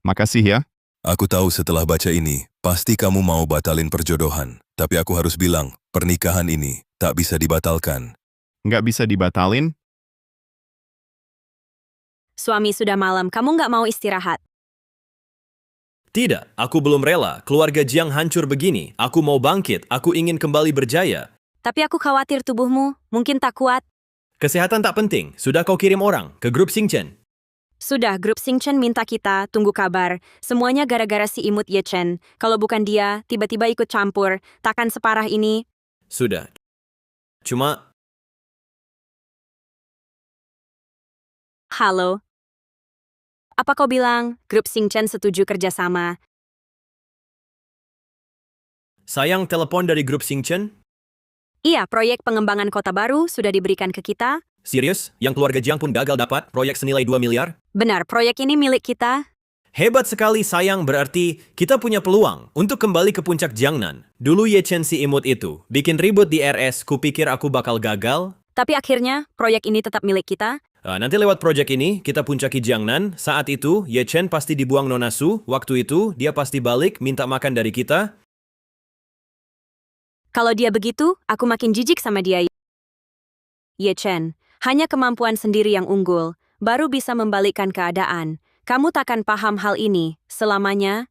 Makasih ya. Aku tahu setelah baca ini, pasti kamu mau batalin perjodohan. Tapi aku harus bilang, pernikahan ini tak bisa dibatalkan. Nggak bisa dibatalin? Suami sudah malam, kamu nggak mau istirahat? Tidak, aku belum rela. Keluarga Jiang hancur begini. Aku mau bangkit, aku ingin kembali berjaya. Tapi aku khawatir tubuhmu, mungkin tak kuat. Kesehatan tak penting, sudah kau kirim orang ke grup Xingchen. Sudah, grup Xingchen minta kita tunggu kabar. Semuanya gara-gara si imut Ye Chen. Kalau bukan dia, tiba-tiba ikut campur. Takkan separah ini. Sudah. Cuma... Halo. Apa kau bilang, grup Xingchen setuju kerjasama? Sayang telepon dari grup Xingchen? Iya, proyek pengembangan kota baru sudah diberikan ke kita. Serius? Yang keluarga Jiang pun gagal dapat proyek senilai 2 miliar? Benar, proyek ini milik kita. Hebat sekali sayang, berarti kita punya peluang untuk kembali ke puncak Jiangnan. Dulu Ye Chen si imut itu bikin ribut di RS, kupikir aku bakal gagal. Tapi akhirnya, proyek ini tetap milik kita. Nanti lewat proyek ini, kita puncaki Jiangnan. Saat itu, Ye Chen pasti dibuang Nona Su. Waktu itu, dia pasti balik minta makan dari kita. Kalau dia begitu, aku makin jijik sama dia. Ye Chen, hanya kemampuan sendiri yang unggul, baru bisa membalikkan keadaan. Kamu takkan paham hal ini selamanya.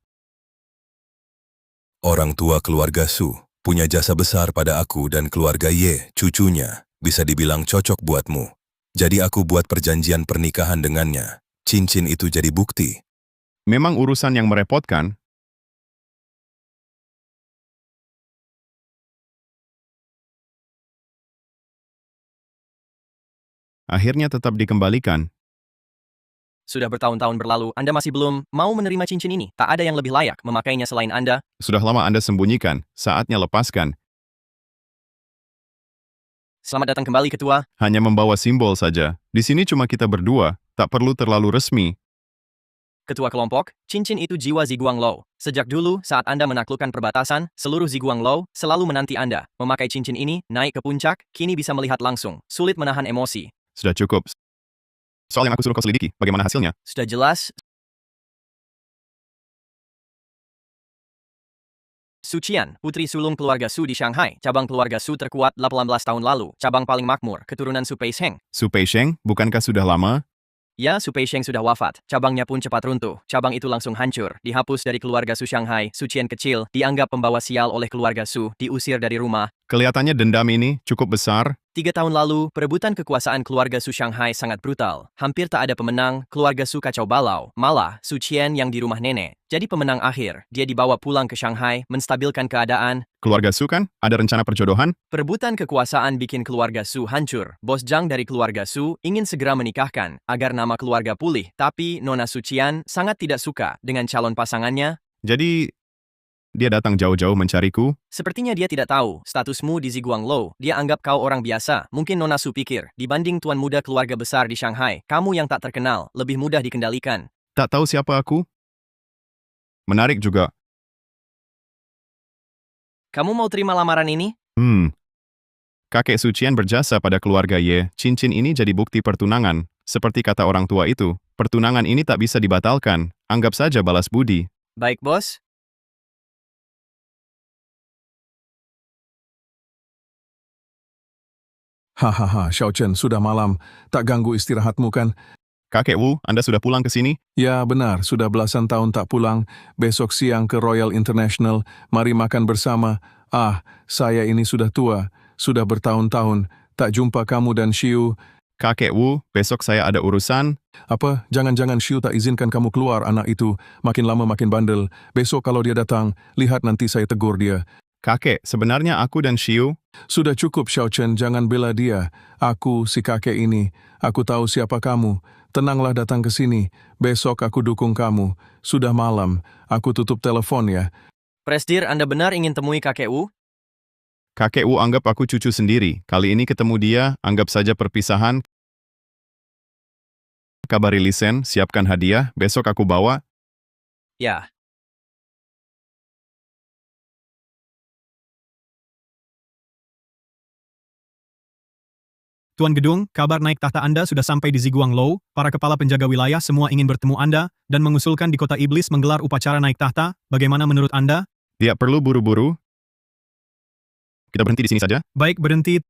Orang tua keluarga Su punya jasa besar pada aku dan keluarga Ye, cucunya, bisa dibilang cocok buatmu. Jadi aku buat perjanjian pernikahan dengannya. Cincin itu jadi bukti. Memang urusan yang merepotkan. Akhirnya tetap dikembalikan. Sudah bertahun-tahun berlalu, Anda masih belum mau menerima cincin ini. Tak ada yang lebih layak memakainya selain Anda. Sudah lama Anda sembunyikan, saatnya lepaskan. Selamat datang kembali, Ketua. Hanya membawa simbol saja. Di sini cuma kita berdua, tak perlu terlalu resmi. Ketua kelompok, cincin itu jiwa Ziguanglo. Sejak dulu, saat Anda menaklukkan perbatasan, seluruh Ziguanglo selalu menanti Anda. Memakai cincin ini, naik ke puncak, kini bisa melihat langsung. Sulit menahan emosi. Sudah cukup. Soal yang aku suruh kau selidiki, bagaimana hasilnya? Sudah jelas. Su Qian, putri sulung keluarga Su di Shanghai. Cabang keluarga Su terkuat 18 tahun lalu. Cabang paling makmur, keturunan Su Peisheng. Su Peisheng, bukankah sudah lama? Ya, Su Peisheng sudah wafat. Cabangnya pun cepat runtuh. Cabang itu langsung hancur. Dihapus dari keluarga Su Shanghai. Su Qian kecil, dianggap pembawa sial oleh keluarga Su. Diusir dari rumah. Kelihatannya dendam ini cukup besar. 3 tahun lalu, perebutan kekuasaan keluarga Su Shanghai sangat brutal. Hampir tak ada pemenang, keluarga Su kacau balau. Malah, Su Qian yang di rumah nenek. Jadi pemenang akhir, dia dibawa pulang ke Shanghai, menstabilkan keadaan. Keluarga Su kan? Ada rencana perjodohan? Perebutan kekuasaan bikin keluarga Su hancur. Bos Zhang dari keluarga Su ingin segera menikahkan, agar nama keluarga pulih. Tapi Nona Su Qian sangat tidak suka dengan calon pasangannya. Jadi, dia datang jauh-jauh mencariku? Sepertinya dia tidak tahu statusmu di Ziguanglo. Dia anggap kau orang biasa. Mungkin Nona Su pikir, dibanding tuan muda keluarga besar di Shanghai, kamu yang tak terkenal, lebih mudah dikendalikan. Tak tahu siapa aku? Menarik juga. Kamu mau terima lamaran ini? Kakek Su Qian berjasa pada keluarga Ye. Cincin ini jadi bukti pertunangan. Seperti kata orang tua itu, pertunangan ini tak bisa dibatalkan. Anggap saja balas budi. Baik, bos. Hahaha, Xiao Chen, sudah malam. Tak ganggu istirahatmu kan? Kakek Wu, Anda sudah pulang ke sini? Ya, benar. Sudah belasan tahun tak pulang. Besok siang ke Royal International. Mari makan bersama. Saya ini sudah tua. Sudah bertahun-tahun. Tak jumpa kamu dan Xiu. Kakek Wu, besok saya ada urusan. Apa? Jangan-jangan Xiu tak izinkan kamu keluar, anak itu. Makin lama makin bandel. Besok kalau dia datang, lihat nanti saya tegur dia. Kakek, sebenarnya aku dan Xiu... Sudah cukup, Xiao Chen, jangan bela dia. Aku, si kakek ini. Aku tahu siapa kamu. Tenanglah datang ke sini. Besok aku dukung kamu. Sudah malam. Aku tutup telepon ya. Presdir, Anda benar ingin temui kakek Wu? Kakek Wu anggap aku cucu sendiri. Kali ini ketemu dia, anggap saja perpisahan. Kabari Lisen, siapkan hadiah, besok aku bawa. Ya. Tuan Gedung, kabar naik tahta Anda sudah sampai di Ziguanglo. Para kepala penjaga wilayah semua ingin bertemu Anda dan mengusulkan di kota iblis menggelar upacara naik tahta. Bagaimana menurut Anda? Tidak perlu buru-buru. Kita berhenti di sini saja. Baik, berhenti.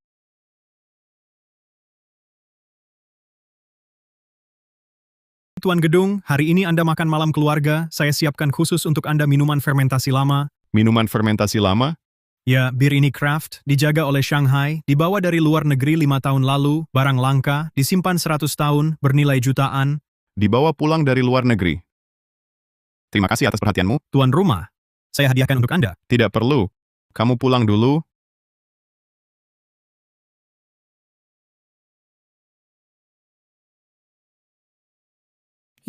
Tuan Gedung, hari ini Anda makan malam keluarga. Saya siapkan khusus untuk Anda minuman fermentasi lama. Minuman fermentasi lama? Ya, bir ini craft, dijaga oleh Shanghai, dibawa dari luar negeri 5 tahun lalu, barang langka, disimpan 100 tahun, bernilai jutaan. Dibawa pulang dari luar negeri. Terima kasih atas perhatianmu. Tuan rumah, saya hadiahkan untuk Anda. Tidak perlu. Kamu pulang dulu.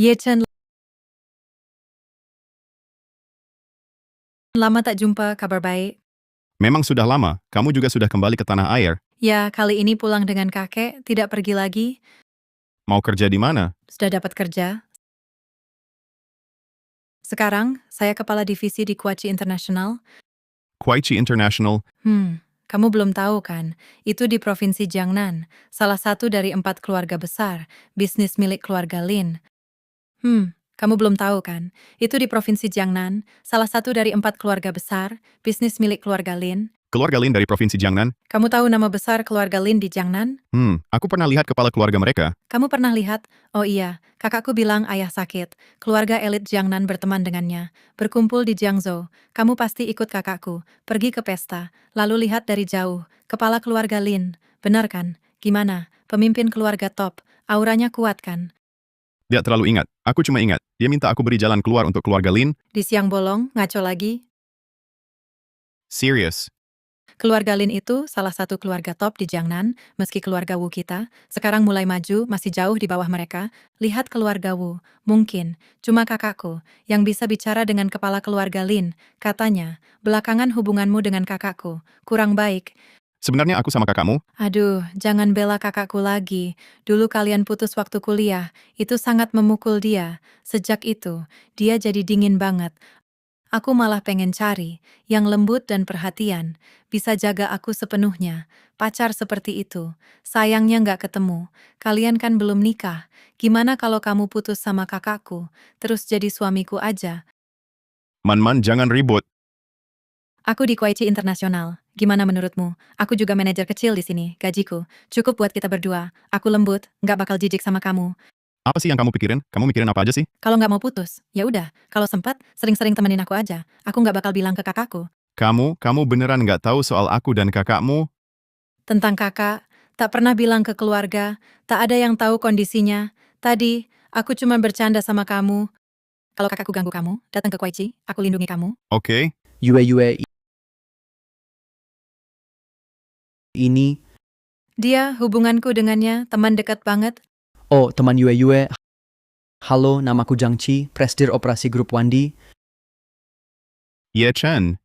Ye Chen, lama tak jumpa, kabar baik. Memang sudah lama, kamu juga sudah kembali ke tanah air. Ya, kali ini pulang dengan kakek, tidak pergi lagi. Mau kerja di mana? Sudah dapat kerja. Sekarang, saya kepala divisi di Kuaci International. Kuaichi International. Kamu belum tahu kan? Itu di Provinsi Jiangnan, salah satu dari 4 keluarga besar, bisnis milik keluarga Lin. Kamu belum tahu kan? Itu di Provinsi Jiangnan, salah satu dari 4 keluarga besar, bisnis milik keluarga Lin. Keluarga Lin dari Provinsi Jiangnan. Kamu tahu nama besar keluarga Lin di Jiangnan? Aku pernah lihat kepala keluarga mereka. Kamu pernah lihat? Oh iya, kakakku bilang ayah sakit. Keluarga elit Jiangnan berteman dengannya. Berkumpul di Jiangzhou. Kamu pasti ikut kakakku. Pergi ke pesta. Lalu lihat dari jauh. Kepala keluarga Lin. Benar kan? Gimana? Pemimpin keluarga top. Auranya kuat kan? Dia terlalu ingat. Aku cuma ingat. Dia minta aku beri jalan keluar untuk keluarga Lin. Di siang bolong, ngaco lagi. Serius. Keluarga Lin itu salah satu keluarga top di Jiangnan, meski keluarga Wu kita, sekarang mulai maju, masih jauh di bawah mereka. Lihat keluarga Wu, mungkin, cuma kakakku, yang bisa bicara dengan kepala keluarga Lin. Katanya, belakangan hubunganmu dengan kakakku, kurang baik. Sebenarnya aku sama kakakmu. Aduh, jangan bela kakakku lagi. Dulu kalian putus waktu kuliah, itu sangat memukul dia. Sejak itu, dia jadi dingin banget. Aku malah pengen cari, yang lembut dan perhatian, bisa jaga aku sepenuhnya, pacar seperti itu. Sayangnya nggak ketemu, kalian kan belum nikah, gimana kalau kamu putus sama kakakku, terus jadi suamiku aja? Man, jangan ribut. Aku di Kuaichi International, gimana menurutmu? Aku juga manajer kecil di sini, gajiku, cukup buat kita berdua, aku lembut, nggak bakal jijik sama kamu. Apa sih yang kamu pikirin? Kamu mikirin apa aja sih? Kalau nggak mau putus, ya udah. Kalau sempat, sering-sering temenin aku aja. Aku nggak bakal bilang ke kakakku. Kamu beneran nggak tahu soal aku dan kakakmu? Tentang kakak, tak pernah bilang ke keluarga, tak ada yang tahu kondisinya. Tadi, aku cuma bercanda sama kamu. Kalau kakakku ganggu kamu, datang ke Kuaichi, aku lindungi kamu. Oke. Yue ini. Dia, hubunganku dengannya, teman dekat banget. Oh, teman Yue. Halo, namaku Zhang Qi, Presidir Operasi Grup Wandi. Ye Chen.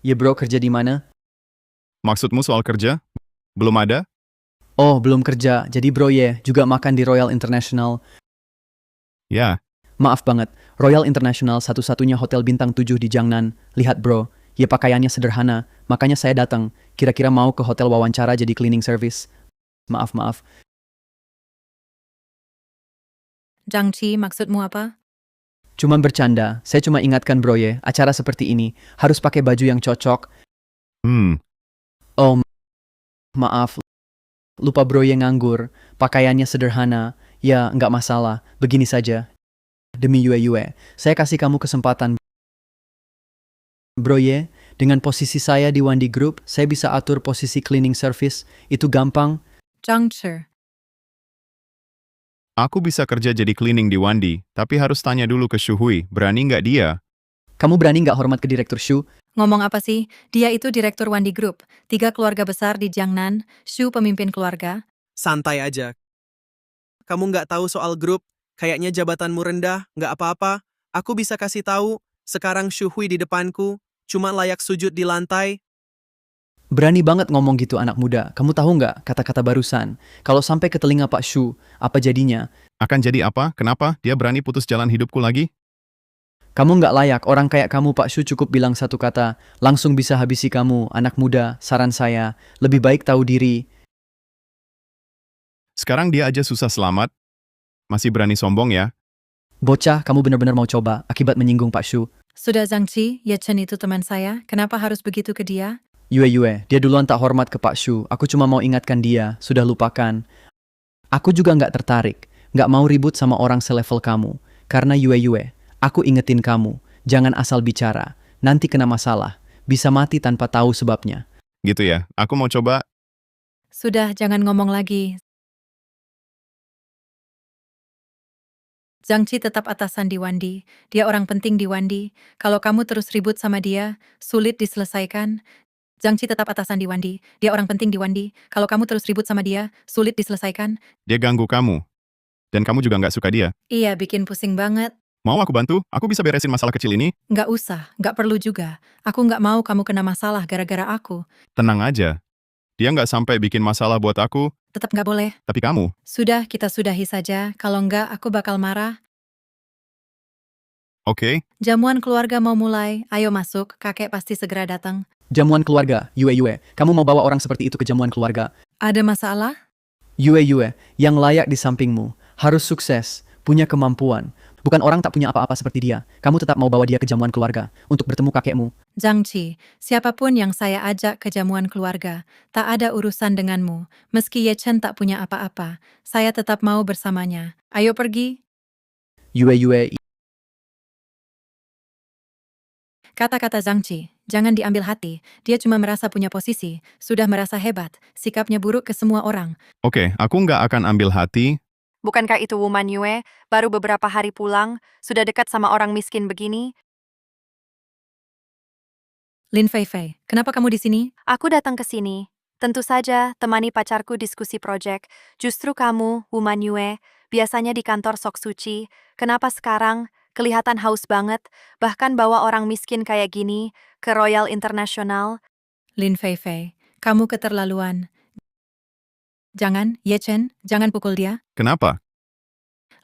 Ye bro, kerja di mana? Maksudmu soal kerja? Belum ada? Oh, belum kerja. Jadi bro Ye, juga makan di Royal International. Ya. Maaf banget, Royal International satu-satunya hotel bintang 7 di Jiangnan. Lihat bro, Ye pakaiannya sederhana, makanya saya datang. Kira-kira mau ke hotel wawancara jadi cleaning service. Maaf. Zhang Qi, maksudmu apa? Cuman bercanda, saya cuma ingatkan bro Ye, acara seperti ini, harus pakai baju yang cocok. Oh, maaf. Lupa bro Ye nganggur, pakaiannya sederhana. Ya, nggak masalah, begini saja. Demi Yue, saya kasih kamu kesempatan. Bro Ye, dengan posisi saya di Wandi Group, saya bisa atur posisi cleaning service. Itu gampang. Zhang Qi. Aku bisa kerja jadi cleaning di Wandi, tapi harus tanya dulu ke Shu Hui, berani nggak dia? Kamu berani nggak hormat ke Direktur Shu? Ngomong apa sih? Dia itu Direktur Wandi Group, 3 keluarga besar di Jiangnan, Shu pemimpin keluarga. Santai aja. Kamu nggak tahu soal grup, kayaknya jabatanmu rendah, nggak apa-apa. Aku bisa kasih tahu, sekarang Shu Hui di depanku, cuma layak sujud di lantai. Berani banget ngomong gitu anak muda. Kamu tahu nggak kata-kata barusan? Kalau sampai ke telinga Pak Shu, apa jadinya? Akan jadi apa? Kenapa? Dia berani putus jalan hidupku lagi? Kamu nggak layak, orang kayak kamu Pak Shu cukup bilang satu kata, langsung bisa habisi kamu, anak muda, saran saya, lebih baik tahu diri. Sekarang dia aja susah selamat. Masih berani sombong ya? Bocah, kamu benar-benar mau coba, akibat menyinggung Pak Shu. Sudah Zhang Qi, Ye Chen itu teman saya, kenapa harus begitu ke dia? Yue, dia duluan tak hormat ke Pak Shu, aku cuma mau ingatkan dia, sudah lupakan. Aku juga nggak tertarik, nggak mau ribut sama orang selevel kamu. Karena Yue, aku ingetin kamu, jangan asal bicara, nanti kena masalah, bisa mati tanpa tahu sebabnya. Gitu ya, aku mau coba. Sudah, jangan ngomong lagi. Zhang Qi tetap atasan di Wandi, dia orang penting di Wandi. Kalau kamu terus ribut sama dia, sulit diselesaikan. Zhang Qi tetap atasan di Wandi, dia orang penting di Wandi. Kalau kamu terus ribut sama dia, sulit diselesaikan. Dia ganggu kamu. Dan kamu juga nggak suka dia. Iya, bikin pusing banget. Mau aku bantu? Aku bisa beresin masalah kecil ini. Nggak usah, nggak perlu juga. Aku nggak mau kamu kena masalah gara-gara aku. Tenang aja. Dia nggak sampai bikin masalah buat aku. Tetap nggak boleh. Tapi kamu. Sudah, kita sudahi saja. Kalau nggak, aku bakal marah. Oke, Jamuan keluarga mau mulai, ayo masuk, kakek pasti segera datang. Jamuan keluarga, Yue, kamu mau bawa orang seperti itu ke jamuan keluarga? Ada masalah? Yue, yang layak di sampingmu, harus sukses, punya kemampuan. Bukan orang tak punya apa-apa seperti dia. Kamu tetap mau bawa dia ke jamuan keluarga untuk bertemu kakekmu. Zhang Qi, siapapun yang saya ajak ke jamuan keluarga, tak ada urusan denganmu. Meski Ye Chen tak punya apa-apa, saya tetap mau bersamanya. Ayo pergi. Yue, Kata-kata Zhang Qi, jangan diambil hati. Dia cuma merasa punya posisi, sudah merasa hebat, sikapnya buruk ke semua orang. oke, aku nggak akan ambil hati. Bukankah itu Woman Yue, baru beberapa hari pulang, sudah dekat sama orang miskin begini? Lin Feifei, kenapa kamu di sini? Aku datang ke sini. Tentu saja, temani pacarku diskusi proyek. Justru kamu, Woman Yue, biasanya di kantor Sok Suci. Kenapa sekarang? Kelihatan haus banget, bahkan bawa orang miskin kayak gini ke Royal International. Lin Feifei, kamu keterlaluan. Jangan, Ye Chen, jangan pukul dia. Kenapa?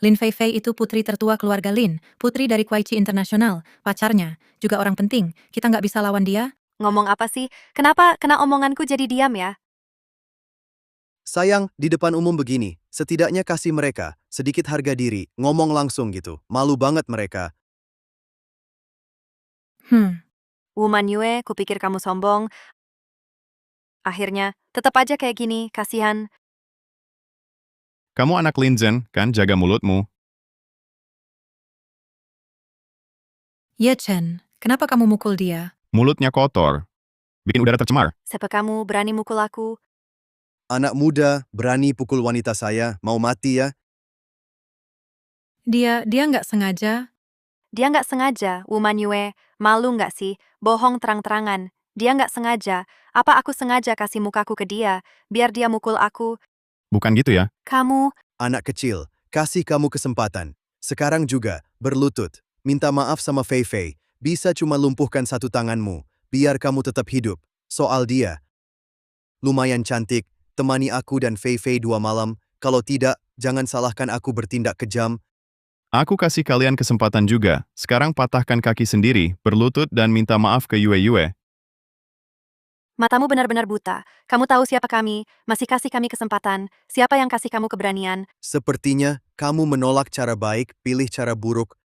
Lin Feifei itu putri tertua keluarga Lin, putri dari Kuaichi International, pacarnya, juga orang penting. Kita nggak bisa lawan dia. Ngomong apa sih? Kenapa kena omonganku jadi diam ya? Sayang, di depan umum begini, setidaknya kasih mereka sedikit harga diri, ngomong langsung gitu. Malu banget mereka. Woman Yue, kupikir kamu sombong. Akhirnya, tetap aja kayak gini, kasihan. Kamu anak Lin Zhen, kan? Jaga mulutmu. Ye Chen, kenapa kamu mukul dia? Mulutnya kotor. Bikin udara tercemar. Siapa kamu berani mukul aku? Anak muda, berani pukul wanita saya, mau mati ya? Dia nggak sengaja. Dia nggak sengaja, Woman Yue. Malu nggak sih? Bohong terang-terangan. Dia nggak sengaja. Apa aku sengaja kasih mukaku ke dia, biar dia mukul aku? Bukan gitu ya? Kamu, Anak kecil, kasih kamu kesempatan. Sekarang juga, berlutut. Minta maaf sama Fei Fei. Bisa cuma lumpuhkan satu tanganmu, biar kamu tetap hidup. Soal dia, lumayan cantik, temani aku dan Fei Fei 2 malam. Kalau tidak, jangan salahkan aku bertindak kejam. Aku kasih kalian kesempatan juga. Sekarang patahkan kaki sendiri, berlutut dan minta maaf ke Yue. matamu benar-benar buta. Kamu tahu siapa kami, masih kasih kami kesempatan. Siapa yang kasih kamu keberanian? Sepertinya, kamu menolak cara baik, pilih cara buruk.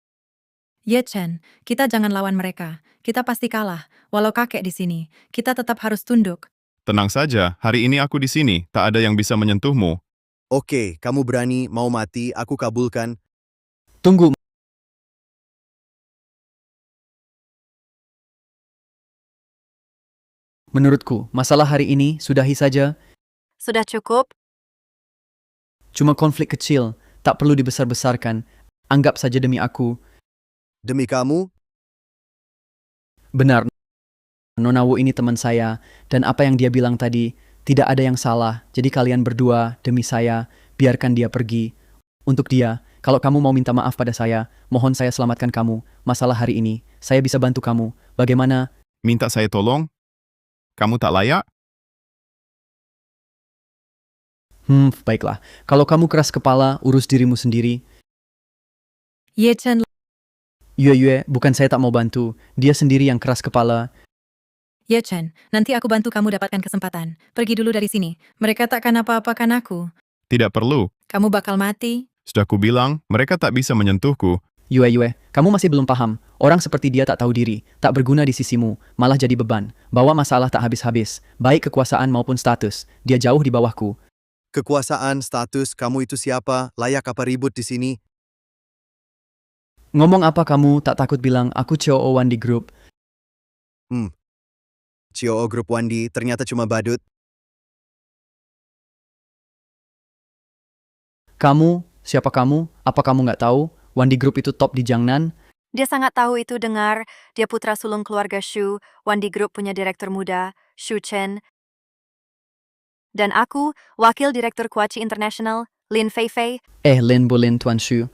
Ye Chen, kita jangan lawan mereka. Kita pasti kalah. Walau kakek di sini, kita tetap harus tunduk. Tenang saja, hari ini aku di sini, tak ada yang bisa menyentuhmu. Oke, kamu berani, mau mati, aku kabulkan. Tunggu. Menurutku, masalah hari ini sudahi saja. Sudah cukup? Cuma konflik kecil, tak perlu dibesar-besarkan. Anggap saja demi aku. Demi kamu, Benar, Nona Wu ini teman saya, dan apa yang dia bilang tadi, tidak ada yang salah. Jadi kalian berdua, demi saya, biarkan dia pergi. Untuk dia, kalau kamu mau minta maaf pada saya, mohon saya selamatkan kamu. Masalah hari ini, saya bisa bantu kamu. Bagaimana? Minta saya tolong? Kamu tak layak? Baiklah. Kalau kamu keras kepala, urus dirimu sendiri. Ye Chen, Yue, bukan saya tak mau bantu. Dia sendiri yang keras kepala. Ye Chen, nanti aku bantu kamu dapatkan kesempatan. Pergi dulu dari sini. Mereka takkan apa-apakan aku. Tidak perlu. Kamu bakal mati. Sudah kubilang, mereka tak bisa menyentuhku. Yue, kamu masih belum paham. Orang seperti dia tak tahu diri, tak berguna di sisimu, malah jadi beban. Bawa masalah tak habis-habis, baik kekuasaan maupun status. Dia jauh di bawahku. kekuasaan, status, kamu itu siapa, layak apa ribut di sini? Ngomong apa kamu tak takut bilang aku COO Wandi Group? COO Grup Wandi ternyata cuma badut. Kamu? Siapa kamu? Apa kamu nggak tahu? Wandi Group itu top di Jiangnan. Dia sangat tahu itu dengar. Dia putra sulung keluarga Shu. Wandi Group punya direktur muda, Shu Chen. Dan aku, wakil direktur Kuaichi International, Lin Feifei. Lin Bolin Tuan Shu.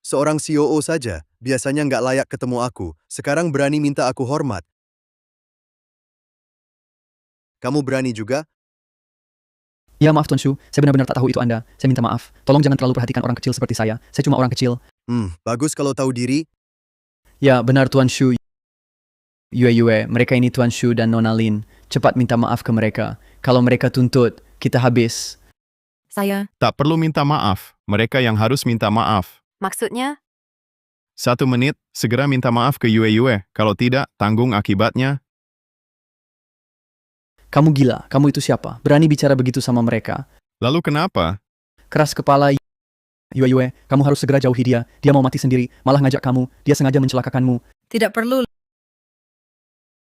Seorang COO saja, biasanya nggak layak ketemu aku. Sekarang berani minta aku hormat. Kamu berani juga? Ya maaf Tuan Shu, saya benar-benar tak tahu itu Anda. Saya minta maaf. Tolong jangan terlalu perhatikan orang kecil seperti saya. Saya cuma orang kecil. Bagus kalau tahu diri. Ya, benar Tuan Shu. Yue, mereka ini Tuan Shu dan Nona Lin. Cepat minta maaf ke mereka. Kalau mereka tuntut, kita habis. Saya, Tak perlu minta maaf, mereka yang harus minta maaf. Maksudnya? 1 menit, segera minta maaf ke Yue. Kalau tidak, tanggung akibatnya. Kamu gila, kamu itu siapa? Berani bicara begitu sama mereka? Lalu kenapa? Keras kepala. Yue, kamu harus segera jauhi dia. Dia mau mati sendiri, malah ngajak kamu. Dia sengaja mencelakakanmu. tidak perlu.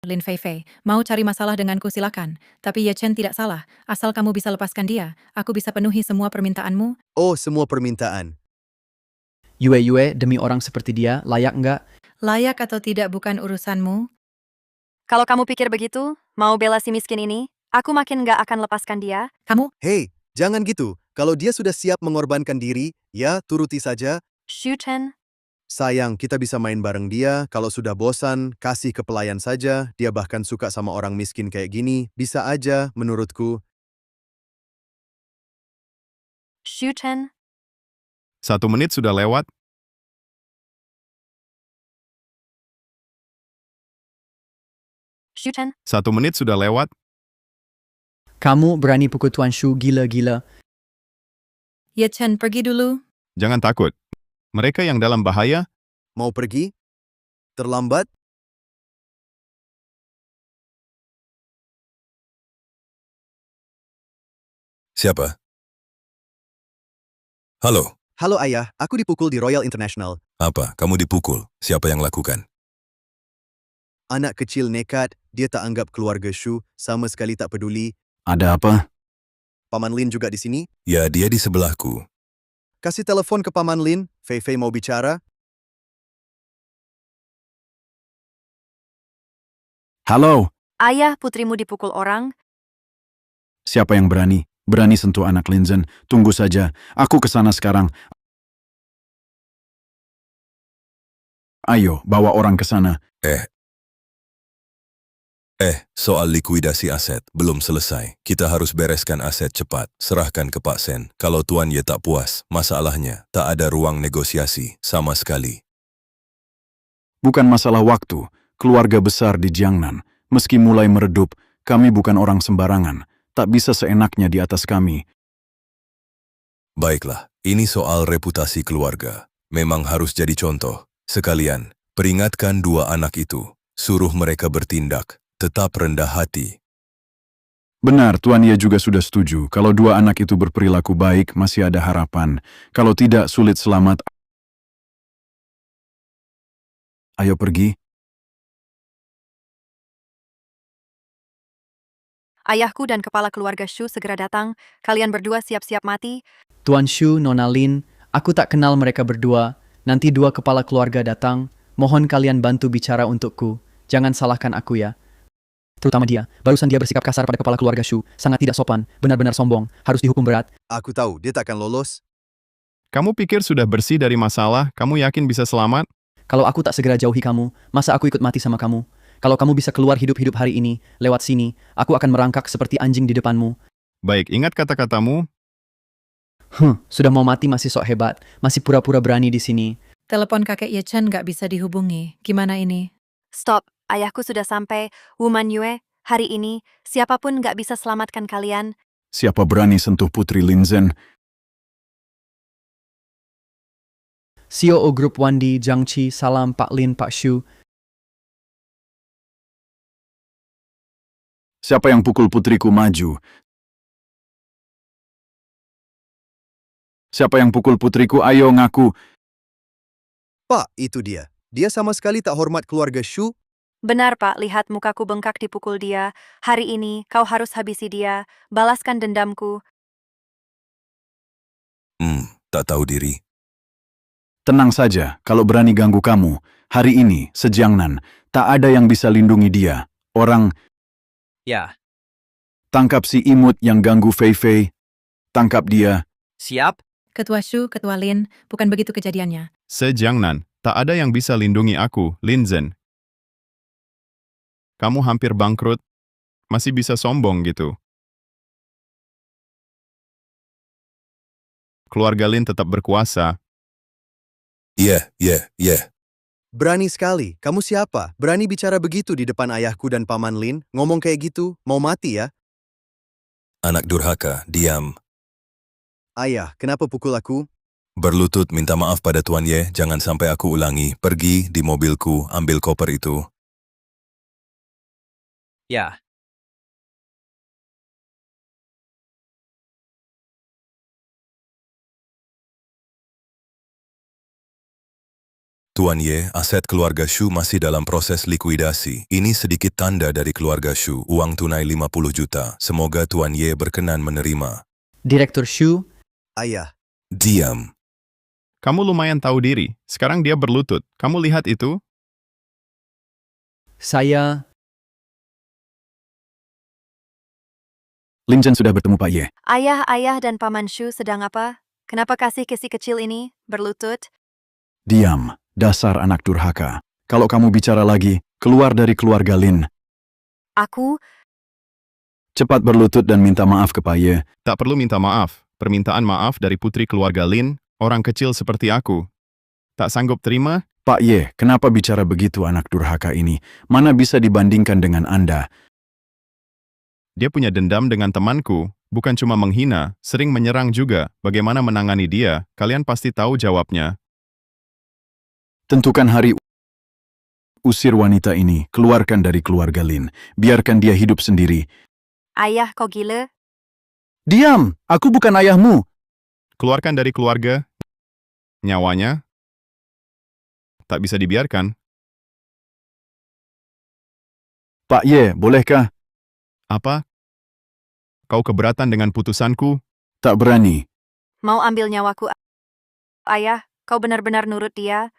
Lin Fei, mau cari masalah denganku silakan. Tapi Ye Chen tidak salah. Asal kamu bisa lepaskan dia, aku bisa penuhi semua permintaanmu. Oh, semua permintaan. Yue, demi orang seperti dia, layak nggak? Layak atau tidak bukan urusanmu. Kalau kamu pikir begitu, mau bela si miskin ini, aku makin nggak akan lepaskan dia. Kamu? Hei, jangan gitu. Kalau dia sudah siap mengorbankan diri, ya turuti saja. Shu Chen, Sayang, kita bisa main bareng dia. Kalau sudah bosan, kasih ke pelayan saja. Dia bahkan suka sama orang miskin kayak gini. Bisa aja, menurutku. Shu Chen, 1 menit sudah lewat. Shu Chen. 1 menit sudah lewat. Kamu berani pukul Tuan Shu gila-gila. Ye Chen, pergi dulu. Jangan takut. Mereka yang dalam bahaya. Mau pergi? Terlambat? Siapa? Halo, Halo ayah, aku dipukul di Royal International. apa? Kamu dipukul? Siapa yang lakukan? Anak kecil nekat, dia tak anggap keluarga Shu, sama sekali tak peduli. Ada apa? Paman Lin juga di sini. Ya, dia di sebelahku. Kasih telepon ke Paman Lin, Fei mau bicara. Halo, Ayah putrimu dipukul orang. siapa yang berani? Berani sentuh anak Linzen. Tunggu saja, aku ke sana sekarang. Ayo, bawa orang ke sana. Soal likuidasi aset belum selesai. Kita harus bereskan aset cepat. Serahkan ke Pak Sen. Kalau Tuan Ye tak puas, masalahnya tak ada ruang negosiasi sama sekali. Bukan masalah waktu. Keluarga besar di Jiangnan. Meski mulai meredup, kami bukan orang sembarangan. Tak bisa seenaknya di atas kami. Baiklah, ini soal reputasi keluarga. Memang harus jadi contoh. Sekalian, peringatkan 2 anak itu. Suruh mereka bertindak. Tetap rendah hati. Benar, Tuan Ye juga sudah setuju. Kalau 2 anak itu berperilaku baik, masih ada harapan. Kalau tidak, sulit selamat. Ayo pergi. Ayahku dan kepala keluarga Shu segera datang. Kalian berdua siap-siap mati. Tuan Shu, Nona Lin, aku tak kenal mereka berdua. Nanti 2 kepala keluarga datang. Mohon kalian bantu bicara untukku. Jangan salahkan aku ya. Terutama dia. Barusan dia bersikap kasar pada kepala keluarga Shu. Sangat tidak sopan. Benar-benar sombong. Harus dihukum berat. Aku tahu, dia takkan lolos. Kamu pikir sudah bersih dari masalah? Kamu yakin bisa selamat? Kalau aku tak segera jauhi kamu, masa aku ikut mati sama kamu? Kalau kamu bisa keluar hidup-hidup hari ini, lewat sini, aku akan merangkak seperti anjing di depanmu. Baik, ingat kata-katamu. Sudah mau mati masih sok hebat. Masih pura-pura berani di sini. Telepon kakek Ye Chen nggak bisa dihubungi. Gimana ini? Stop, ayahku sudah sampai. Woman Yue, hari ini, siapapun nggak bisa selamatkan kalian. Siapa berani sentuh Putri Linzen? CEO Grup Wandi, Jiang Qi, salam Pak Lin, Pak Shu. Siapa yang pukul putriku maju? Siapa yang pukul putriku? Ayo ngaku. Pak, itu dia. Dia sama sekali tak hormat keluarga Shu. Benar Pak, lihat mukaku bengkak dipukul dia. Hari ini, kau harus habisi dia. Balaskan dendamku. Tak tahu diri. Tenang saja, kalau berani ganggu kamu. Hari ini, sejiangnan, tak ada yang bisa lindungi dia. Orang... Ya. Tangkap si imut yang ganggu Fei. Tangkap dia. Siap? Ketua Shu, Ketua Lin, bukan begitu kejadiannya. Sejiangnan, tak ada yang bisa lindungi aku, Linzen. Kamu hampir bangkrut. Masih bisa sombong gitu. Keluarga Lin tetap berkuasa. Iya. Berani sekali. Kamu siapa? Berani bicara begitu di depan ayahku dan Paman Lin? Ngomong kayak gitu? Mau mati ya? Anak durhaka, diam. Ayah, kenapa pukul aku? Berlutut minta maaf pada Tuan Ye, jangan sampai aku ulangi. Pergi di mobilku, ambil koper itu. Ya, Tuan Ye, aset keluarga Shu masih dalam proses likuidasi. Ini sedikit tanda dari keluarga Shu, uang tunai 50 juta. Semoga Tuan Ye berkenan menerima. Direktur Shu, Ayah, Diam. Kamu lumayan tahu diri. Sekarang dia berlutut. Kamu lihat itu? saya... Lin Chen sudah bertemu Pak Ye. Ayah dan Paman Shu sedang apa? Kenapa kasih kesi kecil ini berlutut? Diam, dasar anak durhaka. Kalau kamu bicara lagi, keluar dari keluarga Lin. Aku, Cepat berlutut dan minta maaf ke Pak Ye. Tak perlu minta maaf. Permintaan maaf dari putri keluarga Lin, orang kecil seperti aku. Tak sanggup terima? Pak Ye, kenapa bicara begitu anak durhaka ini? Mana bisa dibandingkan dengan Anda? Dia punya dendam dengan temanku. Bukan cuma menghina, sering menyerang juga. Bagaimana menangani dia? Kalian pasti tahu jawabnya. Tentukan hari usir wanita ini, keluarkan dari keluarga Lin. Biarkan dia hidup sendiri. ayah kau gila? Diam, aku bukan ayahmu. Keluarkan dari keluarga. Nyawanya tak bisa dibiarkan. Pak Ye, bolehkah? Apa? Kau keberatan dengan putusanku? Tak berani. Mau ambil nyawaku? Ayah, kau benar-benar nurut dia?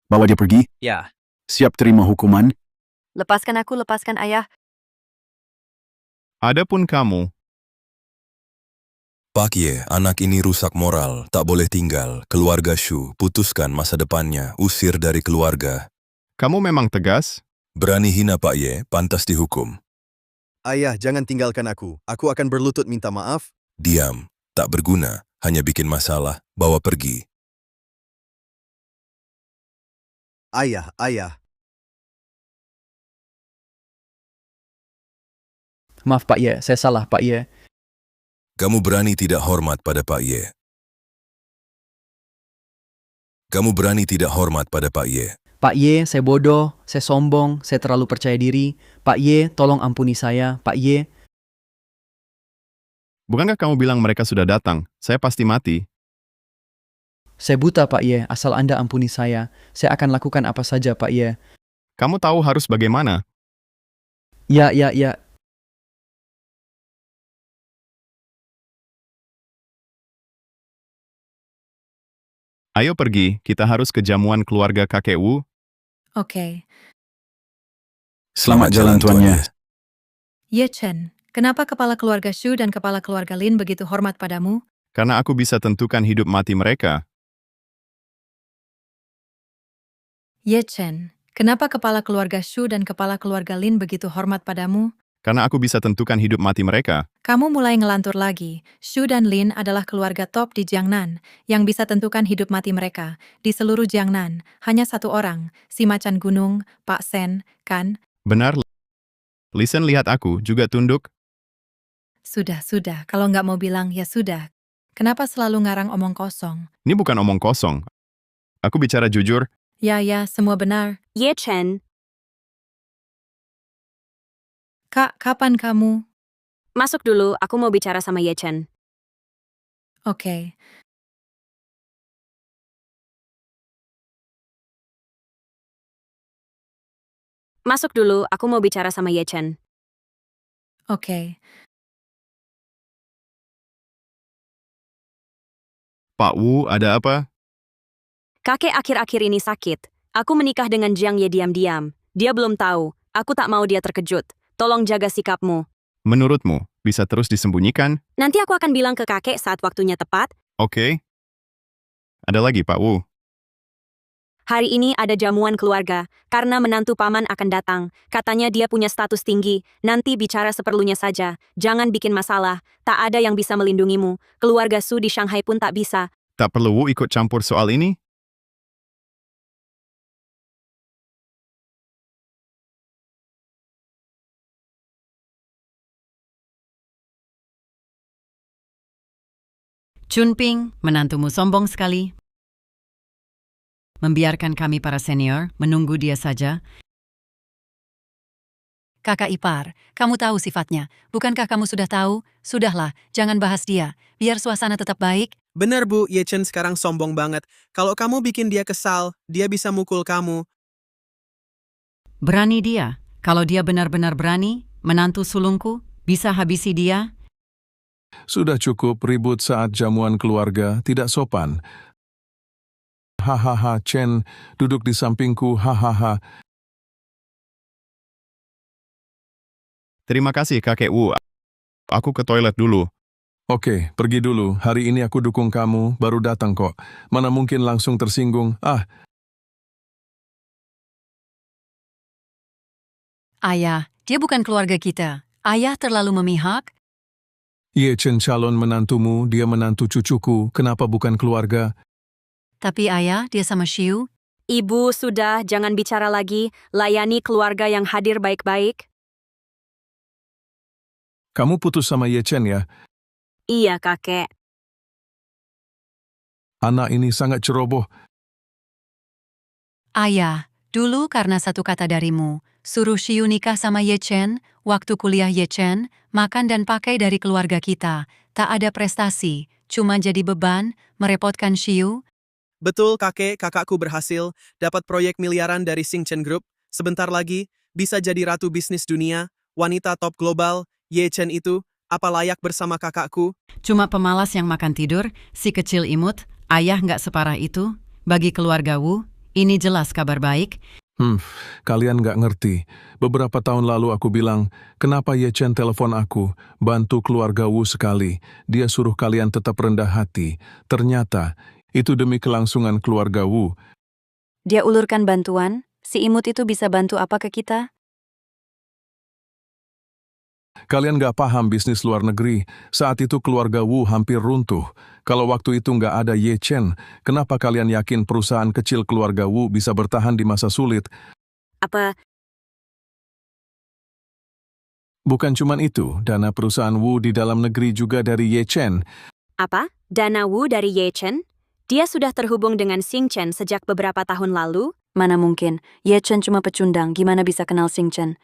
Bawa dia pergi. ya. Siap terima hukuman. Lepaskan aku, lepaskan ayah. Adapun kamu, Pak Ye, anak ini rusak moral, tak boleh tinggal. Keluarga Shu, putuskan masa depannya, usir dari keluarga. kamu memang tegas? Berani hina Pak Ye, pantas dihukum. ayah, jangan tinggalkan aku. Aku akan berlutut minta maaf. Diam, tak berguna, hanya bikin masalah, bawa pergi. Ayah. Maaf Pak Ye, saya salah Pak Ye. Kamu berani tidak hormat pada Pak Ye. Kamu berani tidak hormat pada Pak Ye. Pak Ye, saya bodoh, saya sombong, saya terlalu percaya diri. Pak Ye, tolong ampuni saya. Pak Ye, Bukankah kamu bilang mereka sudah datang? Saya pasti mati. saya buta Pak Ye, asal Anda ampuni saya. Saya akan lakukan apa saja Pak Ye. Kamu tahu harus bagaimana? Ya. Ayo pergi, kita harus ke jamuan keluarga kakek Wu. Oke. Selamat jalan Tuan Ye. Ye Chen, kenapa kepala keluarga Shu dan kepala keluarga Lin begitu hormat padamu? Karena aku bisa tentukan hidup mati mereka. Ye Chen, kenapa kepala keluarga Shu dan kepala keluarga Lin begitu hormat padamu? Karena aku bisa tentukan hidup mati mereka. Kamu mulai ngelantur lagi. Shu dan Lin adalah keluarga top di Jiangnan yang bisa tentukan hidup mati mereka. Di seluruh Jiangnan, hanya satu orang, si macan gunung, Pak Sen, kan? Benar. Listen, lihat aku, juga tunduk. Sudah. Kalau nggak mau bilang, ya sudah. Kenapa selalu ngarang omong kosong? Ini bukan omong kosong. Aku bicara jujur. Ya, semua benar. Ye Chen, Kak, kapan kamu? masuk dulu, aku mau bicara sama Ye Chen. Oke. Masuk dulu, aku mau bicara sama Ye Chen. Oke. Pak Wu, ada apa? Kakek akhir-akhir ini sakit. Aku menikah dengan Jiang Ye diam-diam. Dia belum tahu. Aku tak mau dia terkejut. Tolong jaga sikapmu. Menurutmu, bisa terus disembunyikan? Nanti aku akan bilang ke kakek saat waktunya tepat. Oke. Ada lagi, Pak Wu. Hari ini ada jamuan keluarga, karena menantu paman akan datang. Katanya dia punya status tinggi, nanti bicara seperlunya saja. Jangan bikin masalah, tak ada yang bisa melindungimu. Keluarga Su di Shanghai pun tak bisa. Tak perlu Wu ikut campur soal ini? Chunping, menantumu sombong sekali. Membiarkan kami para senior menunggu dia saja. Kakak ipar, kamu tahu sifatnya. Bukankah kamu sudah tahu? Sudahlah, jangan bahas dia. Biar suasana tetap baik. Bener Bu, Ye Chen sekarang sombong banget. Kalau kamu bikin dia kesal, dia bisa mukul kamu. Berani dia. Kalau dia benar-benar berani, menantu sulungku, bisa habisi dia. Sudah cukup ribut saat jamuan keluarga, tidak sopan. Hahaha, Chen, duduk di sampingku, hahaha. Terima kasih kakek Wu. Aku ke toilet dulu. Oke, pergi dulu. Hari ini aku dukung kamu, baru datang kok. Mana mungkin langsung tersinggung. Ayah, dia bukan keluarga kita. Ayah terlalu memihak. Ye Chen calon menantumu, dia menantu cucuku, kenapa bukan keluarga? Tapi ayah, dia sama Xiu. Ibu, sudah, jangan bicara lagi. Layani keluarga yang hadir baik-baik. Kamu putus sama Ye Chen ya? Iya, kakek. Anak ini sangat ceroboh. Ayah, dulu karena satu kata darimu, suruh Xiu nikah sama Ye Chen, waktu kuliah Ye Chen, makan dan pakai dari keluarga kita. Tak ada prestasi, cuma jadi beban, merepotkan Xiu. Betul kakek, kakakku berhasil dapat proyek miliaran dari Xingchen Group. Sebentar lagi, bisa jadi ratu bisnis dunia, wanita top global. Ye Chen itu, apa layak bersama kakakku? Cuma pemalas yang makan tidur, si kecil imut, ayah nggak separah itu. Bagi keluarga Wu, ini jelas kabar baik. Kalian nggak ngerti. Beberapa tahun lalu aku bilang, kenapa Ye Chen telepon aku, bantu keluarga Wu sekali. Dia suruh kalian tetap rendah hati. Ternyata, itu demi kelangsungan keluarga Wu. Dia ulurkan bantuan, si imut itu bisa bantu apa ke kita? Kalian nggak paham bisnis luar negeri. Saat itu keluarga Wu hampir runtuh. Kalau waktu itu nggak ada Ye Chen, kenapa kalian yakin perusahaan kecil keluarga Wu bisa bertahan di masa sulit? Apa? Bukan cuma itu, dana perusahaan Wu di dalam negeri juga dari Ye Chen. Apa? Dana Wu dari Ye Chen? Dia sudah terhubung dengan Xingchen sejak beberapa tahun lalu? Mana mungkin, Ye Chen cuma pecundang, gimana bisa kenal Xingchen?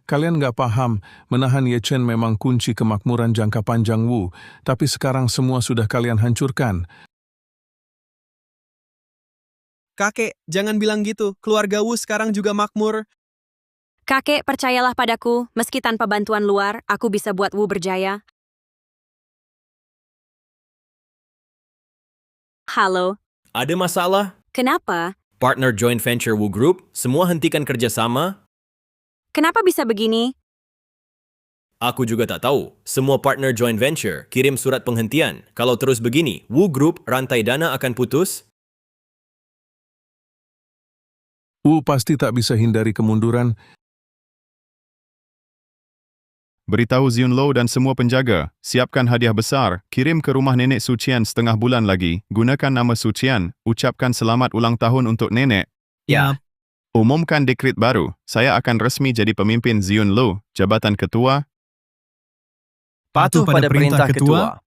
Kalian nggak paham, menahan Ye Chen memang kunci kemakmuran jangka panjang Wu, tapi sekarang semua sudah kalian hancurkan. Kakek, jangan bilang gitu. Keluarga Wu sekarang juga makmur. Kakek, percayalah padaku, meski tanpa bantuan luar, aku bisa buat Wu berjaya. Halo. Ada masalah? Kenapa? Partner joint venture Wu Group, semua hentikan kerjasama. Kenapa bisa begini? Aku juga tak tahu. Semua partner joint venture kirim surat penghentian. Kalau terus begini, Wu Group rantai dana akan putus. Wu pasti tak bisa hindari kemunduran. Beritahu Ziun Lo dan semua penjaga, siapkan hadiah besar, kirim ke rumah nenek Sucian setengah bulan lagi, gunakan nama Sucian, ucapkan selamat ulang tahun untuk nenek. Ya. Umumkan dekret baru, saya akan resmi jadi pemimpin Ziun Lo, jabatan ketua. Patuh pada perintah ketua.